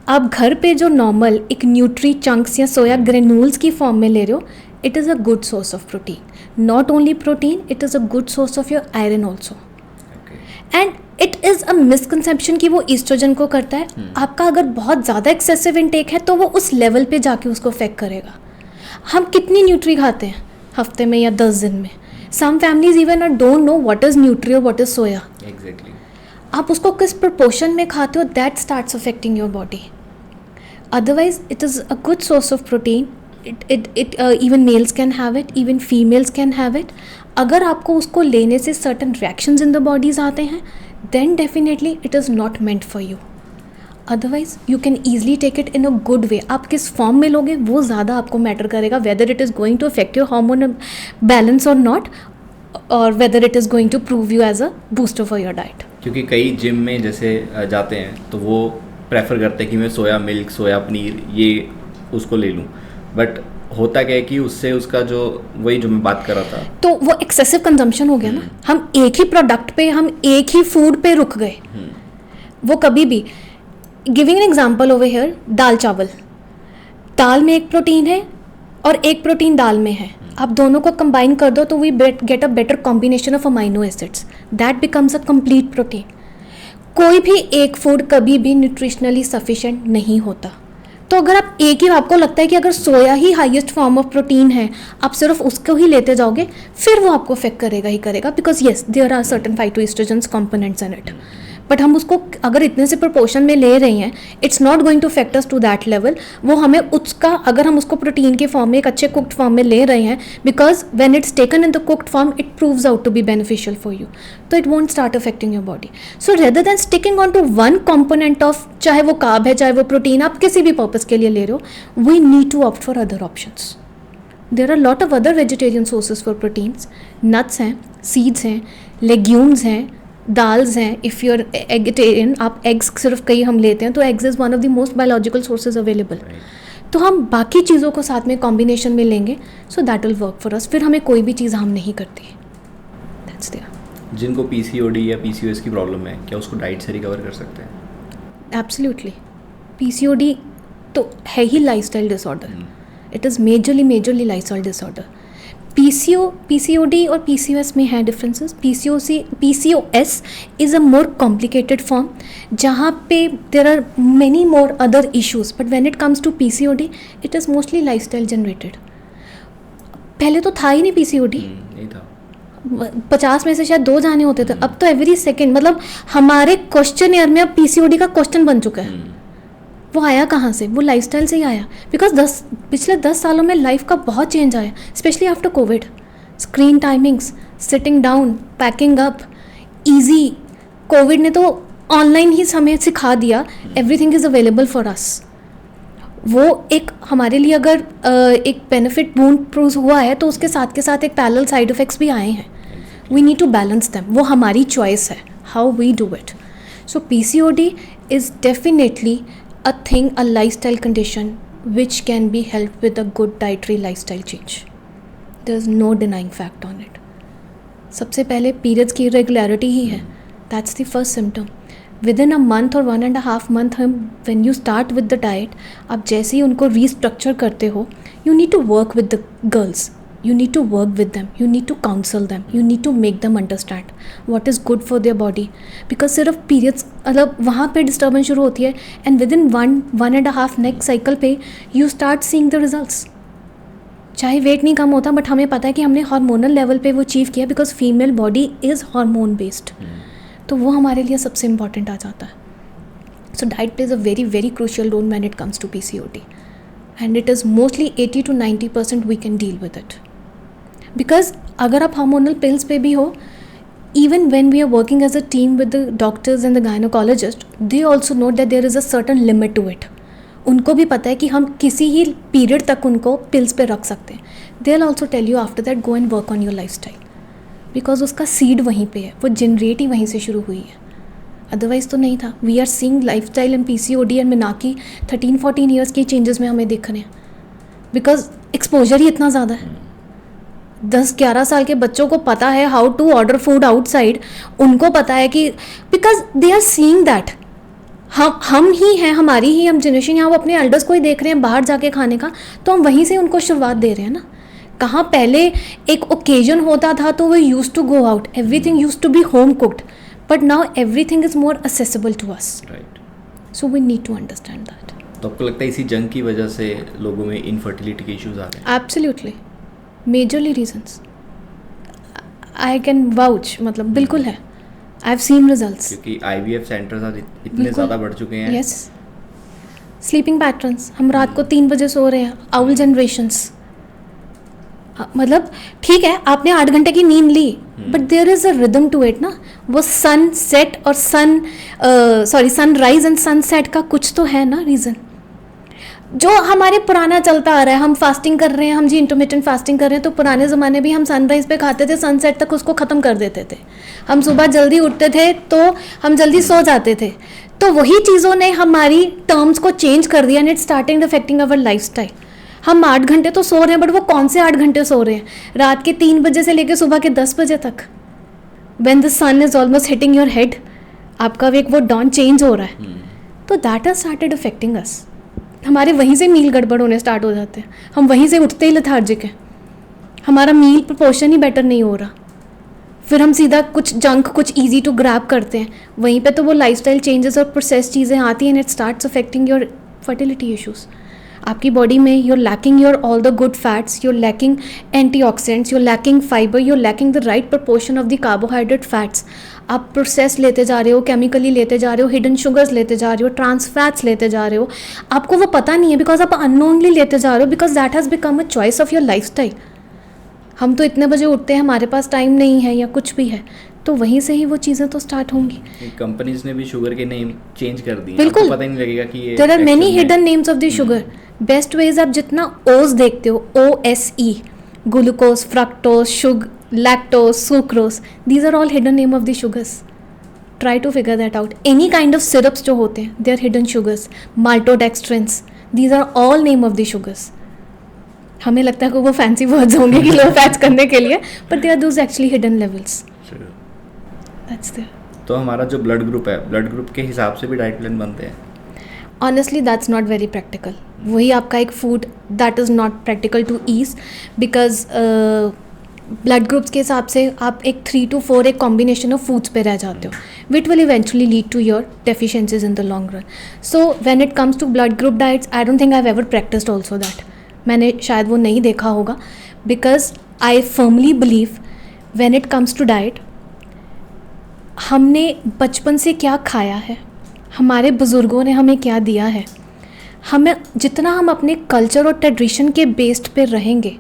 आप घर पे जो नॉर्मल एक न्यूट्री चंक्स या सोया ग्रेन्यूल्स की फॉर्म में ले रहे हो, it is a good source of protein. Not only protein, it is a good source of your iron also. And it is a misconception कि वो ईस्ट्रोजन को करता है. आपका अगर बहुत ज़्यादा एक्सेसिव इनटेक है तो वो उस लेवल पे जाके उसको अफेक्ट करेगा. हम कितनी न्यूट्री खाते हैं हफ्ते में या 10 दिन में? Some families even don't know what is nutri और व्हाट इज़ सोया. एग्जैक्टली. आप उसको किस प्रपोर्शन में खाते हो, that starts affecting your body. Otherwise it is a good source of protein. It even males can have it, even females can have it. अगर आपको उसको लेने से certain reactions in the bodies आते हैं, then definitely it is not meant for you. Otherwise you can easily take it in a good way. आप किस फॉर्म में लोगे वो ज़्यादा आपको मैटर करेगा, whether it is going to affect your hormone balance और नॉट, और whether it is going to prove you as a booster for your diet. क्योंकि कई जिम में जैसे जाते हैं तो वो प्रेफर करते हैं कि मैं सोया मिल्क, सोया पनीर ये उसको ले लूँ, बट होता क्या है कि उससे उसका जो वही जो मैं बात कर रहा था, तो वो एक्सेसिव कंजम्पशन हो गया ना. हम एक ही प्रोडक्ट पे, हम एक ही फूड पे रुक गए. वो कभी भी, giving an example over here, दाल चावल, दाल में एक प्रोटीन है और एक प्रोटीन दाल में है. आप दोनों को कंबाइन कर दो तो we get a better combination of amino acids, that becomes a complete protein. कोई भी एक फूड कभी भी न्यूट्रिशनली सफिशिएंट नहीं होता. तो अगर आप एक ही, आपको लगता है कि अगर सोया ही हाईएस्ट फॉर्म ऑफ प्रोटीन है, आप सिर्फ उसको ही लेते जाओगे, फिर वो आपको अफेक्ट करेगा ही करेगा, because yes there are certain phytoestrogens components in it. But हम उसको अगर इतने से प्रोपोर्शन में ले रहे हैं, it's not going to affect us to that level. वो हमें उसका, अगर हम उसको प्रोटीन के फॉर्म में, एक अच्छे कुक्ड फॉर्म में ले रहे हैं, because when it's taken in the cooked form it proves out to be beneficial for you, तो it won't start affecting your body. So rather than sticking on to one component of, चाहे वो कार्ब है चाहे वो प्रोटीन, आप किसी भी पर्पज के लिए ले रहे हो, we need to opt for other options. There are lot of other vegetarian sources for proteins. Nuts हैं, सीड्स हैं, लेग्यूम्स हैं, दाल्स हैं. इफ़ यू आर एगिटेरियन, आप एग्स सिर्फ कई हम लेते हैं, तो eggs is one of the most biological sources available. तो हम बाकी चीज़ों को साथ में कॉम्बिनेशन में लेंगे, so that will work for us. फिर हमें कोई भी चीज़ हार्म नहीं करती. That's there. जिनको पीसीओडी या पीसीओएस की प्रॉब्लम है, क्या उसको डाइट से रिकवर कर सकते हैं? एब्सोल्युटली. पीसीओडी तो है ही lifestyle disorder. It is majorly lifestyle disorder. PCOD और पीसीओएस में है differences. PCOS is a more complicated form, जहाँ पे there are many more other issues, but when it comes to PCOD it is mostly lifestyle generated. पहले तो था ही नहीं पीसीओडी. नहीं था. 50 में से शायद 2 जाने होते थे. अब तो एवरी सेकेंड, मतलब हमारे क्वेश्चन में अब पीसीओडी का क्वेश्चन बन चुका है. वो आया कहाँ से? वो लाइफस्टाइल से ही आया. बिकॉज पिछले 10 सालों में लाइफ का बहुत चेंज आया, specially after Covid. Screen timings, sitting down, packing up, easy. Covid ने तो ऑनलाइन ही हमें सिखा दिया, everything is available for us. वो एक हमारे लिए अगर एक बेनिफिट बूंद प्रूव हुआ है, तो उसके साथ के साथ एक पैरेलल साइड इफेक्ट्स भी आए हैं. We need to balance them. वो हमारी चॉइस है, how we do it. So PCOD is definitely a thing, a lifestyle condition which can be helped with a good dietary lifestyle change. There is no denying fact on it. सबसे पहले periods की irregularity ही है. That's the first symptom. Within a month or 1.5 month, when you start with the diet, आप जैसे ही उनको restructure करते हो, you need to work with the girls. You need to work with them. You need to counsel them. You need to make them understand what is good for their body. Because सिर्फ periods, मतलब वहाँ पे disturbance शुरू होती है, and within 1.5 next cycle पे you start seeing the results. चाहे वेट नहीं कम होता, बट हमें पता है कि हमने हार्मोनल लेवल पे वो अचीव किया, because female body is hormone based. तो वो हमारे लिए सबसे इम्पॉर्टेंट आ जाता है. So diet plays a very crucial role when it comes to PCOD, and it is mostly 80 to 90% we can deal with it. Because अगर आप हार्मोनल पिल्स पे भी हो, even when we are working as a team with the doctors and the gynecologist, they also know that there is a certain limit to it. उनको भी पता है कि हम किसी ही पीरियड तक उनको पिल्स पे रख सकते हैं. They will also tell you after that go and work on your lifestyle, because उसका सीड वहीं पे है, वो जनरेट ही वहीं से शुरू हुई है. अदरवाइज तो नहीं था. We are seeing life style and PCOD and मिनाकी 13-14 ईयर्स की चेंजेस में हमें दिख रहे हैं, बिकॉज एक्सपोजर ही इतना ज़्यादा है. 10-11 साल के बच्चों को पता है how to order food outside. उनको पता है कि because they are seeing that. हम ही हैं, हमारी ही हम जनरेशन यहाँ अपने एल्डर्स को ही देख रहे हैं बाहर जाके खाने का, तो हम वहीं से उनको शुरुआत दे रहे हैं ना. कहाँ पहले एक ओकेजन होता था तो वो used to go out, everything used to be home cooked, but now everything is more accessible to us. Right. So we need to understand that. तो आपको लगता है इसी जंक की वजह से लोगों में इनफर्टिलिटी के इश्यूज आ रहे हैं? Absolutely, majorly reasons. I can vouch, मतलब बिल्कुल है. I have seen results. क्योंकि IVF सेंटर्स आज इतने ज़्यादा बढ़ चुके हैं. यस. स्लीपिंग पैटर्न्स, हम रात को 3 बजे सो रहे हैं, आउल जनरेशंस। मतलब ठीक है आपने 8 घंटे की नींद ली, but there is a rhythm to it ना। वो सन सेट और सनराइज एंड सनसेट का कुछ तो है ना रीज़न। जो हमारे पुराना चलता आ रहा है, हम फास्टिंग कर रहे हैं, हम जी इंटरमिटेंट फास्टिंग कर रहे हैं, तो पुराने ज़माने भी हम सनराइज पे खाते थे, सनसेट तक उसको ख़त्म कर देते थे। हम सुबह जल्दी उठते थे तो हम जल्दी सो जाते थे। तो वही चीज़ों ने हमारी टर्म्स को चेंज कर दिया and it starting affecting our lifestyle. हम 8 घंटे तो सो रहे हैं, बट वो कौन से 8 घंटे सो रहे हैं? रात के 3 बजे से लेकर सुबह के 10 बजे तक, when the sun is almost hitting your head, आपका एक वो डॉन चेंज हो रहा है। तो that has started affecting us. हमारे वहीं से मील गड़बड़ होने स्टार्ट हो जाते हैं, हम वहीं से उठते ही लेथार्जिक हैं, हमारा मील प्रपोर्शन ही बेटर नहीं हो रहा, फिर हम सीधा कुछ जंक, कुछ ईजी टू ग्रैब करते हैं। वहीं पे तो वो लाइफस्टाइल चेंजेस और प्रोसेस चीज़ें आती हैं and it starts affecting your fertility issues. आपकी बॉडी में you're lacking your all the good fats, you're lacking antioxidants, you're lacking fiber, you're lacking the right proportion of the carbohydrate fats। आप प्रोसेस लेते जा रहे हो, केमिकली लेते जा रहे हो, हिडन शुगर्स लेते जा रहे हो, ट्रांस फैट्स लेते जा रहे हो, आपको वो पता नहीं है बिकॉज आप अननोनली लेते जा रहे हो, because that has become a choice of your lifestyle. हम तो इतने बजे उठते हैं, हमारे पास टाइम नहीं है या कुछ भी है, तो वहीं से ही वो चीज़ें तो स्टार्ट होंगी। कंपनीज ने भी शुगर के नेम चेंज कर दिए, बिल्कुल, आपको पता ही नहीं लगेगा कि ये there are many hidden names of the sugar. Best ways, आप जितना ओज देखते हो, OSE, glucose, fructose, lactose, sucrose, these are all hidden name of the sugars. Try to figure that out. Any kind of syrups जो होते हैं, they are hidden sugars. Maltodextrins, these are all name of the sugars. हमें लगता है कि वो फैंसी वर्ड्स होंगे कि लो फैट्स करने के लिए, but they are those actually hidden levels. That's there. तो हमारा जो ब्लड ग्रुप है, ब्लड ग्रुप के हिसाब से भी डाइट प्लान बनते हैं? Honestly that's not very practical. वही आपका एक food that is not practical to eat, because blood groups के हिसाब से आप एक 3 to 4 एक कॉम्बिनेशन ऑफ फूड्स पे रह जाते हो, which will eventually lead to your deficiencies in the long run. So when it comes to blood group diets, I don't think I have ever practised also that. मैंने शायद वो नहीं देखा होगा, because I firmly believe when it comes to diet, हमने बचपन से क्या खाया है, हमारे बुज़ुर्गों ने हमें क्या दिया है, हमें जितना हम अपने कल्चर और ट्रेडिशन के बेस्ड पे रहेंगे,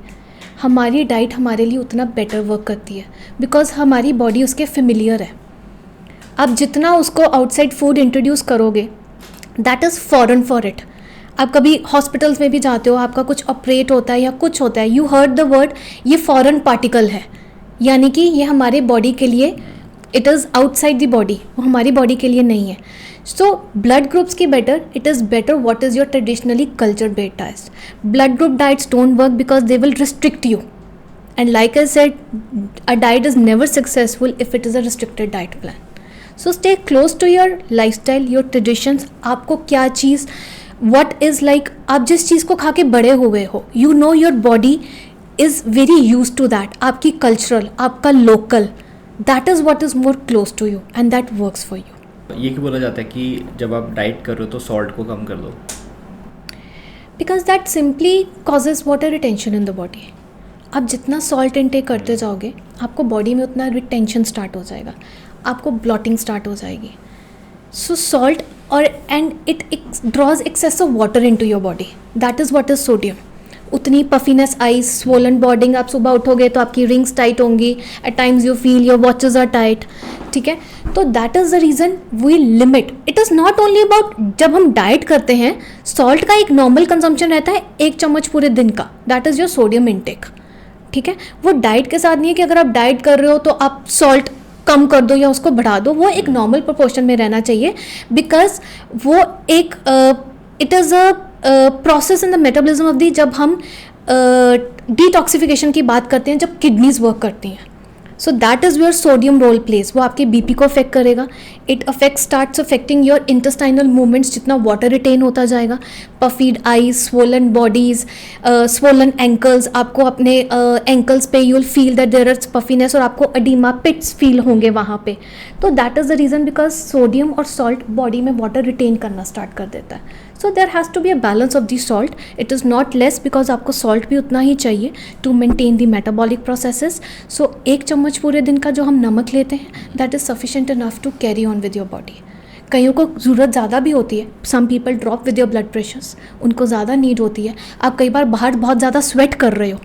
हमारी डाइट हमारे लिए उतना बेटर वर्क करती है, बिकॉज हमारी बॉडी उसके फेमिलियर है। आप जितना उसको आउटसाइड फूड इंट्रोड्यूस करोगे, that is foreign for it. आप कभी हॉस्पिटल्स में भी जाते हो, आपका कुछ ऑपरेट होता है या कुछ होता है, यू हर्ड द वर्ड ये फॉरेन पार्टिकल है, यानी कि ये हमारे बॉडी के लिए, it is outside the body, वो हमारी बॉडी के लिए नहीं है। सो ब्लड ग्रुप्स की better, it is better what is your traditionally culture based diets. Blood group diets don't work because they will restrict you, and like I said, a diet is never successful if it is a restricted diet plan. So stay close to your lifestyle, your traditions. आपको क्या चीज़, व्हाट इज़ लाइक, आप जिस चीज़ को खा के बड़े हुए हो, you know your body is very used to that. आपकी कल्चरल, आपका local, that is what is more close to you and that works for you. ये क्यों बोला जाता है कि जब आप डाइट कर रहे हो तो सॉल्ट को कम कर दो? Because that simply causes water retention in the body. आप जितना सॉल्ट इनटेक करते जाओगे, आपको बॉडी में उतना रिटेंशन स्टार्ट हो जाएगा, आपको ब्लॉटिंग स्टार्ट हो जाएगी। सो सॉल्ट और and it draws excess of water in to your body, that is what is sodium. उतनी पफीनेस, आइज, स्वोलन बॉडिंग, आप सुबह उठोगे तो आपकी रिंग्स टाइट होंगी, at times you feel your watches are tight, ठीक है। तो that is the reason we limit. It is not only about, जब हम डाइट करते हैं, सॉल्ट का एक नॉर्मल कंजम्पशन रहता है 1 चम्मच पूरे दिन का, that is your sodium intake, ठीक है। वो डाइट के साथ नहीं है कि अगर आप डाइट कर रहे हो तो आप सॉल्ट कम कर दो या उसको बढ़ा दो, वो एक नॉर्मल प्रोपोर्शन में रहना चाहिए, बिकॉज वो एक it is a process in the metabolism of the, जब हम डिटॉक्सिफिकेशन की बात करते हैं, जब किडनीज वर्क करती हैं। So that is your sodium role plays. वो आपके बीपी को अफेक्ट करेगा, it starts affecting your intestinal movements, जितना वाटर रिटेन होता जाएगा, puffed eyes, swollen bodies, swollen ankles, आपको अपने एंकल्स पे you will feel that there is puffiness, और आपको एडिमा पिट्स फील होंगे वहाँ पे। तो that is the reason, because sodium और सॉल्ट बॉडी में वाटर रिटेन करना स्टार्ट कर देता है। So there has to be a balance of the salt, it is not less, because आपको सॉल्ट भी उतना ही चाहिए to maintain the metabolic processes. So 1 चम्मच पूरे दिन का जो हम नमक लेते हैं, that is sufficient enough to carry on with your body. कईयों को ज़रूरत ज़्यादा भी होती है, some people drop with your blood pressures, उनको ज़्यादा नीड होती है। आप कई बार बाहर बहुत ज़्यादा स्वेट कर रहे हो,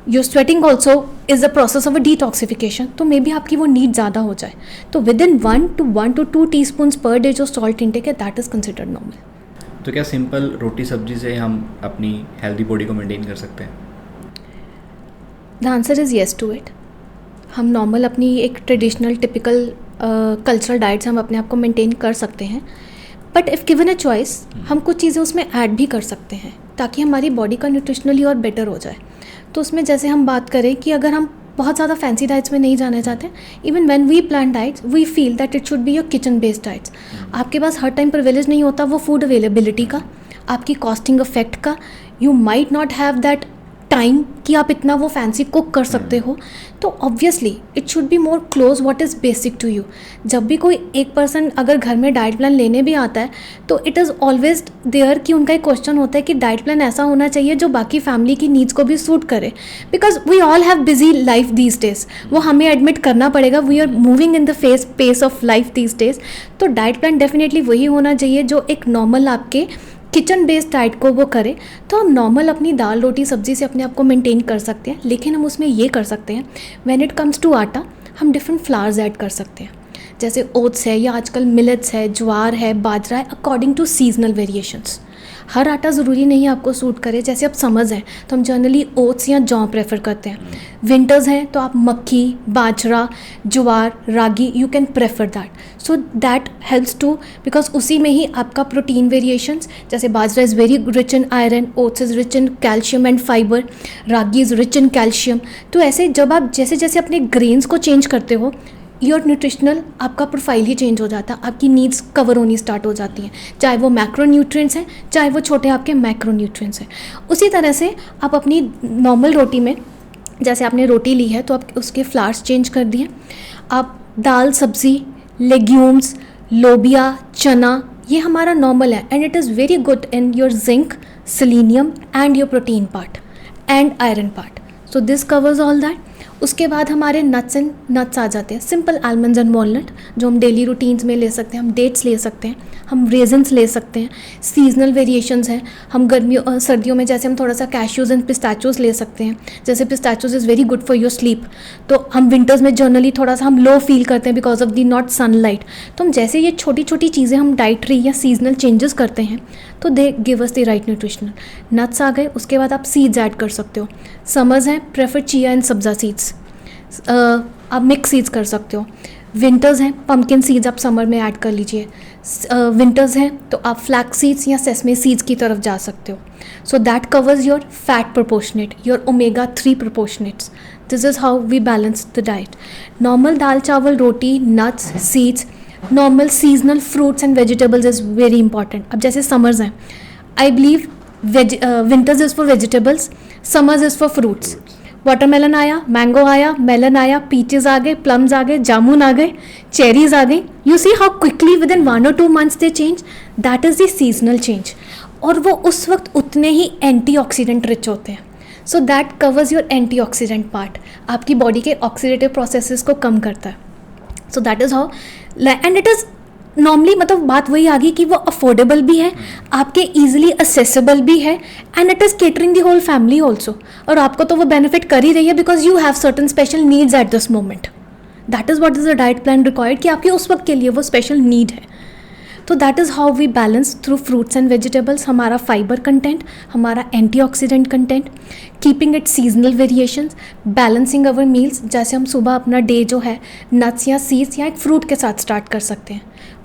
your sweating also is the process of a detoxification, तो मे बी आपकी वो नीड ज़्यादा हो जाए। तो with in 1 to 2 teaspoons per day जो सॉल्ट इंटेक है, दैट इज़ कंसिडर्ड नॉर्मल। तो क्या सिंपल रोटी सब्जी से हम अपनी हेल्दी बॉडी को मेंटेन कर सकते हैं? The answer is yes to it. हम नॉर्मल अपनी एक ट्रेडिशनल टिपिकल कल्चरल डाइट से हम अपने आप को मेंटेन कर सकते हैं, but if given a choice हम कुछ चीज़ें उसमें ऐड भी कर सकते हैं ताकि हमारी बॉडी का न्यूट्रिशनली और बेटर हो जाए। तो उसमें जैसे हम बात करें कि अगर हम बहुत ज़्यादा फैंसी डाइट्स में नहीं जाना चाहते, even when we plan diets we feel that it should be your kitchen based diets. आपके पास हर टाइम प्रिविलेज नहीं होता वो फूड अवेलेबिलिटी का, आपकी कॉस्टिंग इफेक्ट का। You might not have that time कि आप इतना वो फैंसी कुक कर सकते हो, तो obviously it should be more close what is basic to you. जब भी कोई एक पर्सन अगर घर में डाइट प्लान लेने भी आता है तो इट इज़ ऑलवेज देयर कि उनका एक क्वेश्चन होता है कि डाइट प्लान ऐसा होना चाहिए जो बाकी फैमिली की नीड्स को भी सूट करे, because we all have busy life these days. वो हमें एडमिट करना पड़ेगा, we are moving in the pace of life these days. तो डाइट प्लान डेफिनेटली वही होना चाहिए जो एक नॉर्मल आपके किचन बेस्ड डाइट को वो करे। तो हम नॉर्मल अपनी दाल रोटी सब्जी से अपने आप को मेंटेन कर सकते हैं, लेकिन हम उसमें ये कर सकते हैं व्हेन इट कम्स टू आटा हम डिफरेंट फ्लावर्स ऐड कर सकते हैं, जैसे ओट्स है या आजकल मिलेट्स है, ज्वार है, बाजरा है, अकॉर्डिंग टू सीजनल वेरिएशंस। हर आटा ज़रूरी नहीं है आपको सूट करे। जैसे अब समर्स हैं तो हम जनरली ओट्स या जौ प्रेफर करते हैं, विंटर्स हैं तो आप makki, bajra, jowar, ragi, you can prefer that. So that helps to, because उसी में ही आपका प्रोटीन वेरिएशंस, जैसे bajra is very rich in iron, oats is rich in calcium and fibre, ragi is rich in calcium. तो ऐसे जब आप जैसे जैसे अपने ग्रेन्स को चेंज करते हो, योर न्यूट्रिशनल आपका प्रोफाइल ही चेंज हो जाता है, आपकी नीड्स कवर होनी स्टार्ट हो जाती हैं, चाहे वो मैक्रो न्यूट्रिएंट्स हैं चाहे वो छोटे आपके मैक्रो न्यूट्रिएंट्स हैं। उसी तरह से आप अपनी नॉर्मल रोटी में, जैसे आपने रोटी ली है तो आप उसके फ्लावर्स चेंज कर दिए, आप दाल सब्जी, लेग्यूम्स, लोबिया, चना, ये हमारा नॉर्मल है and it is very good in your zinc, selenium and your protein part and iron part. So this covers all that. उसके बाद हमारे नट्स आ जाते हैं, सिंपल आलमंड्स एंड वॉलनट जो हम डेली रूटीन्स में ले सकते हैं। हम डेट्स ले सकते हैं, हम रेजन्स ले सकते हैं। सीजनल वेरिएशंस हैं, हम गर्मियों सर्दियों में जैसे हम थोड़ा सा कैश्यूज़ एंड पिस्ताचोज़ ले सकते हैं, जैसे pistachios is very good for your sleep. तो हम विंटर्स में जनरली थोड़ा सा हम लो फील करते हैं because of the not sunlight. तो हम जैसे ये छोटी छोटी चीज़ें हम डाइटरी या सीजनल चेंजेस करते हैं तो they give us the right nutritional. Nuts आ गए, उसके बाद आप सीड्स ऐड कर सकते हो। समर्स हैं, prefer chia and sabja seeds, आप मिक्स सीड्स कर सकते हो। विंटर्स हैं, पम्पकिन सीड्स आप समर में ऐड कर लीजिए। विंटर्स हैं तो आप फ्लैक्स सीड्स या सेसमे सीड्स की तरफ जा सकते हो। So that covers your fat proportionate, your omega 3 proportionates. This is how we balance the diet. Normal dal chawal roti, nuts, seeds, normal seasonal fruits and vegetables is very important. अब जैसे समर्स हैं, I believe winters is for vegetables, summers is for fruits. Watermelon आया, मैंगो आया, मेलन आया, पीचेस आ गए, प्लम्स आ गए, जामुन आ गए, चेरीज आ गई। You see how quickly with in 1 or 2 months they change. That is the seasonal change, और वो उस वक्त उतने ही एंटीऑक्सीडेंट रिच होते हैं। So that covers your antioxidant part, आपकी बॉडी के ऑक्सीडेटिव प्रोसेसेस को कम करता है। सो that is how, and it is normally, मतलब बात वही आ गई कि वो अफोर्डेबल भी है, आपके ईजिली असेसिबल भी है, and it is catering the whole family also. और आपको तो वो बेनिफिट कर ही रही है because you have certain special needs at this moment. That is what is the diet plan required, कि आपके उस वक्त के लिए वो स्पेशल नीड है। तो that is how we balance through fruits and vegetables, हमारा फाइबर कंटेंट, हमारा antioxidant content, keeping it seasonal variations, balancing our meals. जैसे हम सुबह अपना डे जो है नट्स या सीड्स या एक फ्रूट के साथ स्टार्ट कर सकते हैं,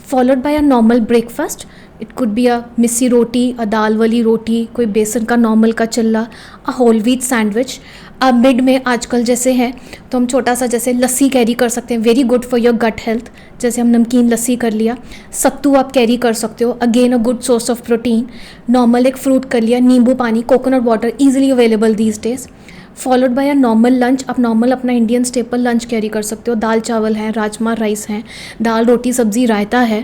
followed by a normal breakfast. It could be a missi roti, a दाल वाली रोटी, कोई बेसन का नॉर्मल का चिल्ला, अ होल व्हीट सैंडविच। अब मिड में आजकल जैसे है तो हम छोटा सा जैसे लस्सी कैरी कर सकते हैं, very good for your gut health. जैसे हम नमकीन लस्सी कर लिया, सत्तू आप कैरी कर सकते हो, again a good source of protein. Normal एक फ्रूट कर लिया, नींबू पानी, coconut water, easily available these days. Followed by a normal lunch, आप नॉर्मल अपना इंडियन स्टेपल लंच कैरी कर सकते हो। दाल चावल है, राजमा राइस हैं, दाल रोटी सब्जी रायता है।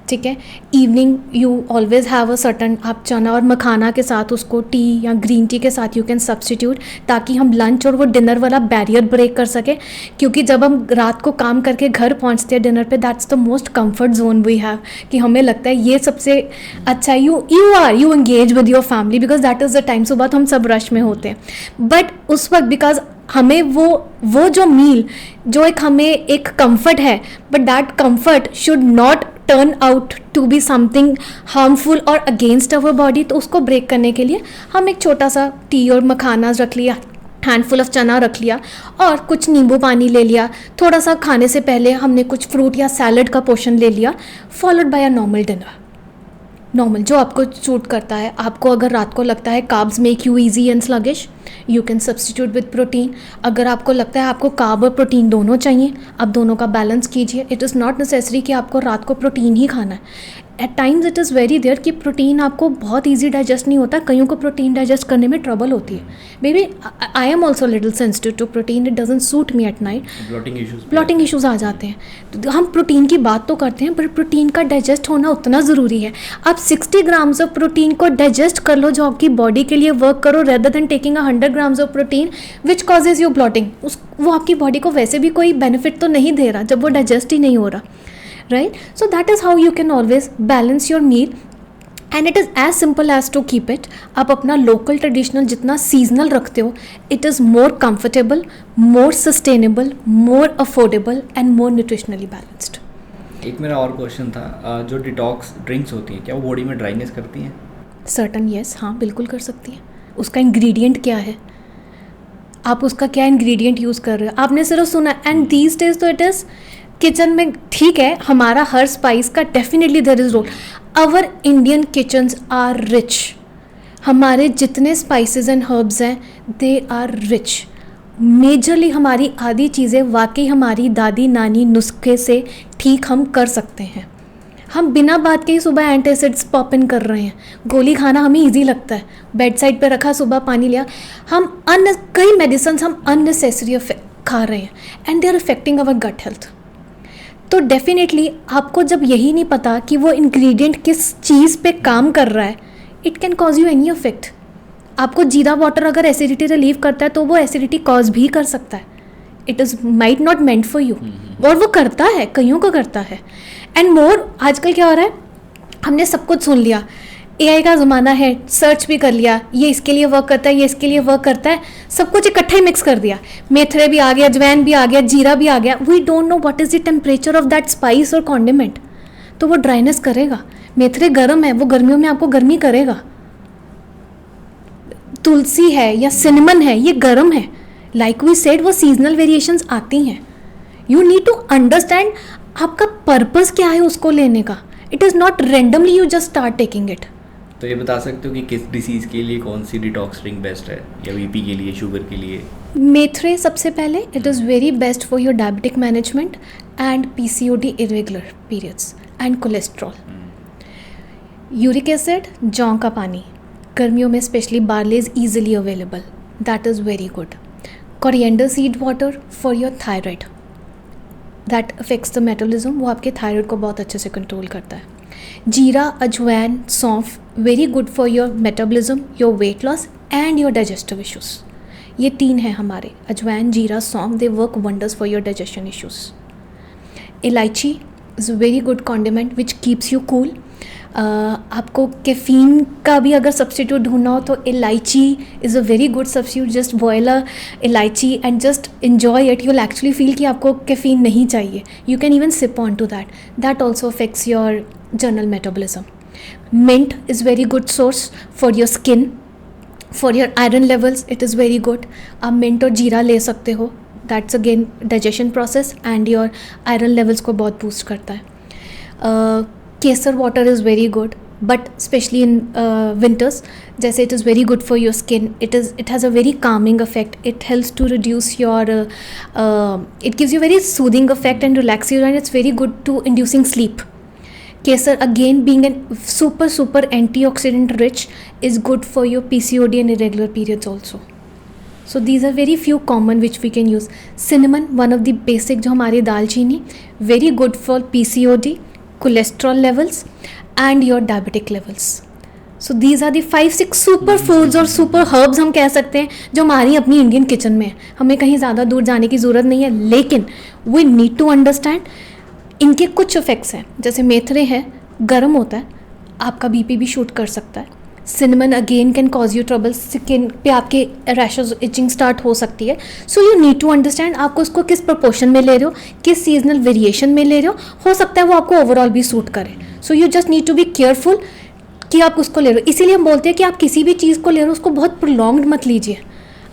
ठीक है। Evening you always have a certain, आप चना और मखाना के साथ उसको टी या ग्रीन टी के साथ यू कैन सब्सटीट्यूट, ताकि हम लंच और वो डिनर वाला बैरियर ब्रेक कर सकें। क्योंकि जब हम रात को काम करके घर पहुंचते हैं डिनर पे, that's the most comfort zone we have, कि हमें लगता है ये सबसे अच्छा, you engage with your family because that is the time. सुबह तो हम सब रश में होते हैं, बट उस वक्त बिकॉज हमें वो जो मील जो एक हमें एक कंफर्ट है, but that comfort should not turn out to be something harmful और अगेंस्ट अवर बॉडी। तो उसको ब्रेक करने के लिए हम एक छोटा सा टी और मखाना रख लिया, हैंडफुल ऑफ चना रख लिया और कुछ नींबू पानी ले लिया। थोड़ा सा खाने से पहले हमने कुछ फ्रूट या सैलड का पोर्शन ले लिया, followed by a normal dinner. Normal जो आपको सूट करता है। आपको अगर रात को लगता है carbs make you easy and sluggish, you can substitute with protein. अगर आपको लगता है आपको कार्ब और प्रोटीन दोनों चाहिए, आप दोनों का बैलेंस कीजिए। इट इज़ नॉट नेसेसरी कि आपको रात को प्रोटीन ही खाना है। At times it is very there कि प्रोटीन आपको बहुत ईजी डाइजेस्ट नहीं होता, कईयों को प्रोटीन डाइजेस्ट करने में ट्रबल होती है। Maybe I am also little sensitive to protein, it doesn't suit me at night, bloating issues आ जाते हैं। तो हम प्रोटीन की बात तो करते हैं, पर प्रोटीन का डाइजेस्ट होना उतना ज़रूरी है। आप 60 ग्राम्स ऑफ प्रोटीन को डाइजेस्ट कर लो जो आपकी बॉडी के लिए वर्क करो, rather than taking 100 grams of protein which causes you blotting. वो आपकी बॉडी को वैसे भी कोई बेनिफिट तो नहीं दे रहा जब वो डाइजेस्ट ही नहीं हो रहा, right? So that is how you can always balance your meal and it is as simple as to keep it. आप अपना local traditional जितना seasonal रखते हो, it is more comfortable, more sustainable, more affordable and more nutritionally balanced. एक मेरा और क्वेश्चन था, जो डिटॉक्स ड्रिंक्स होती हैं क्या वो बॉडी में ड्राइनेस करती हैं? Certain yes, हाँ बिल्कुल कर सकती है। उसका ingredient क्या है, आप उसका क्या ingredient यूज़ कर रहे हो, आपने सिर्फ सुना। एंड these days तो it is किचन में ठीक है, हमारा हर स्पाइस का definitely there is role. Our Indian kitchens are rich, हमारे जितने स्पाइसेस एंड हर्ब्स हैं दे आर रिच। मेजरली हमारी आधी चीज़ें वाकई हमारी दादी नानी नुस्खे से ठीक हम कर सकते हैं। हम बिना बात के ही सुबह एंटासिड्स पॉप इन कर रहे हैं। गोली खाना हमें इजी लगता है, बेड साइड पर रखा, सुबह पानी लिया। हम कई मेडिसिन हम अननेसेसरी खा रहे हैं and they are affecting our gut health. तो डेफिनेटली आपको जब यही नहीं पता कि वो इंग्रेडिएंट किस चीज़ पे काम कर रहा है, it can cause you any effect. आपको जीरा वाटर अगर एसिडिटी रिलीव करता है तो वो एसिडिटी कॉज भी कर सकता है। It is might not meant for you, और वो करता है, कईयों को करता है। एंड मोर आजकल क्या हो रहा है, हमने सब कुछ सुन लिया, एआई का ज़माना है, सर्च भी कर लिया, ये इसके लिए वर्क करता है, ये इसके लिए वर्क करता है, सब कुछ इकट्ठा ही मिक्स कर दिया। मेथरे भी आ गया, अजवैन भी आ गया, जीरा भी आ गया। We don't know what is the temperature of that spice और कॉन्डिमेंट। तो वो ड्राइनेस करेगा। मेथरे गर्म है, वो गर्मियों में आपको गर्मी करेगा। तुलसी है या सिनेमन है, ये गर्म है। लाइक वी सेड, वो सीजनल वेरिएशंस आती हैं। यू नीड टू अंडरस्टैंड आपका पर्पस क्या है उसको लेने का। It is not randomly you just start taking it. तो ये बता सकते हो कि किस डिसीज़ के लिए कौन सी डिटॉक्स ड्रिंक बेस्ट है, या बीपी के लिए, शुगर के लिए? मेथरे सबसे पहले, it is very best for your diabetic management and PCOD irregular periods and cholesterol. Uric acid, जौ का पानी, गर्मियों में specially barley is easily available, that is very good. Coriander seed water for your thyroid, that affects the metabolism, वो आपके थायराइड को बहुत अच्छे से कंट्रोल करता है। जीरा, अजवैन, सौंफ, very good for your metabolism, your weight loss and your digestive issues. ये तीन हैं हमारे, अजवैन, जीरा, सौंफ, they work wonders for your digestion issues. इलायची is a very good condiment which keeps you cool. आपको कैफ़ीन का भी अगर सब्सटीट्यूट ढूंढना हो तो इलायची is a very good substitute. Just boil a इलायची and just enjoy it, you'll actually feel कि आपको कैफ़ीन नहीं चाहिए। You can even sip on to that, that also affects your general metabolism. Mint is very good source for your skin, for your iron levels it is very good. आप mint और जीरा ले सकते हो, that's again digestion process and your iron levels को बहुत boost करता है। केसर water is very good, but especially in winters, जैसे it is very good for your skin. It has a very calming effect. It helps to reduce your it gives you very soothing effect and relax you, and it's very good to inducing sleep. Kesar, again being a super antioxidant rich, is good for your PCOD and irregular periods also. So these are very few common which we can use. Cinnamon, one of the basic जो हमारी दालचीनी, very good for PCOD, cholesterol levels, and your diabetic levels. So these are the 5-6 super foods और super herbs हम कह सकते हैं जो हमारी अपनी इंडियन किचन में है. हमें कहीं ज़्यादा दूर जाने की ज़रूरत नहीं है, लेकिन we need to understand इनके कुछ इफ़ेक्ट्स हैं. जैसे मेथरे है, गर्म होता है, आपका बीपी भी शूट कर सकता है. Cinnamon again can cause you trouble, skin पे आपके रैशेज इचिंग स्टार्ट हो सकती है. So you need to understand आपको इसको किस प्रपोर्शन में ले रहे हो, किस सीजनल वेरिएशन में ले रहे हो सकता है वो आपको ओवरऑल भी सूट करे. So you just need to be careful कि आप उसको ले रहे हो. इसीलिए हम बोलते हैं कि आप किसी भी चीज़ को ले रहे हो उसको बहुत प्रोलॉन्ग्ड मत लीजिए.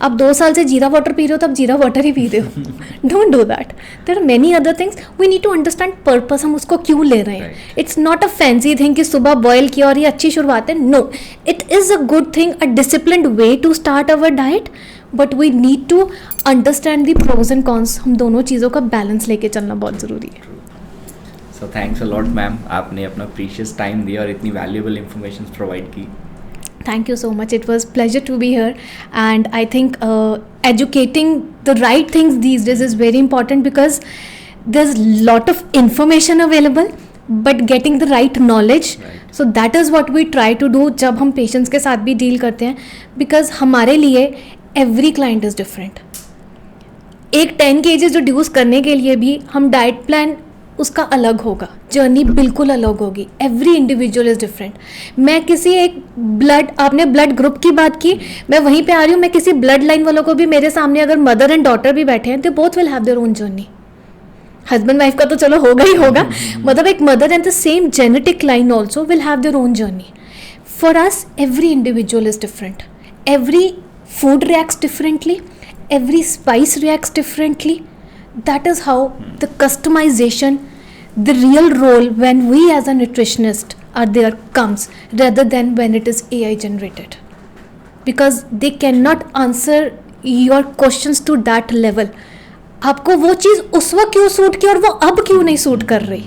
आप 2 साल से जीरा वाटर पी रहे हो तो आप जीरा वाटर ही पी रहे हो. Don't do that. There are many other things. We need to understand purpose, हम उसको क्यों ले रहे हैं. It's not a fancy thing कि सुबह बॉयल किया और ये अच्छी शुरुआत है. No, it is a good thing, a disciplined way to start our diet, but we need to understand the pros and cons. हम दोनों चीज़ों का बैलेंस लेके चलना बहुत ज़रूरी है. सो थैंक्स अ लॉट मैम, आपने अपना प्रीशियस टाइम दिया और इतनी वैल्यूएबल इंफॉर्मेशन प्रोवाइड की. Thank you so much. It was pleasure to be here, and I think educating the right things these days is very important because there's lot of information available, but getting the right knowledge. Right. So that is what we try to do जब हम patients के साथ भी deal करते हैं, because हमारे लिए every client is different. एक 10 kg रिड्यूस करने के लिए भी हम डाइट प्लान उसका अलग होगा, जर्नी बिल्कुल अलग होगी. Every individual is different. मैं किसी एक आपने ब्लड ग्रुप की बात की, मैं वहीं पे आ रही हूँ. मैं किसी ब्लड लाइन वालों को भी, मेरे सामने अगर मदर एंड डॉटर भी बैठे हैं, they both will have their own journey. Husband wife का तो चलो होगा ही होगा, मतलब एक mother and the same genetic line also will have their own journey. For us every individual is different. Every food reacts differently, every spice reacts differently. That is how the customization, the real role when we as a nutritionist are there comes, rather than when it is AI generated, because they cannot answer your questions to that level. आपको वो चीज़ उस वक्त क्यों सूट की और वो अब क्यों नहीं सूट कर रही,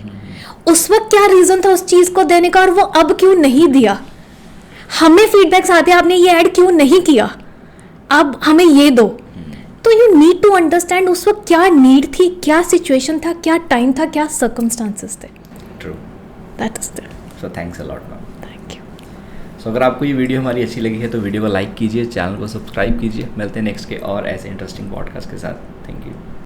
उस वक्त क्या रीज़न था उस चीज़ को देने का और वो अब क्यों नहीं दिया. हमें फीडबैक्स आते हैं आपने ये ऐड क्यों नहीं किया, अब हमें ये दो. तो यू नीड टू अंडरस्टैंड उस वक्त क्या नीड थी, क्या सिचुएशन था, क्या टाइम था, क्या सर्कमस्टांसेस थे. True. That is the. So thanks a lot ma'am. Thank you. So अगर आपको ये वीडियो हमारी अच्छी लगी है तो वीडियो को लाइक कीजिए, चैनल को सब्सक्राइब कीजिए. मिलते हैं नेक्स्ट के और ऐसे इंटरेस्टिंग पॉडकास्ट के साथ. Thank you.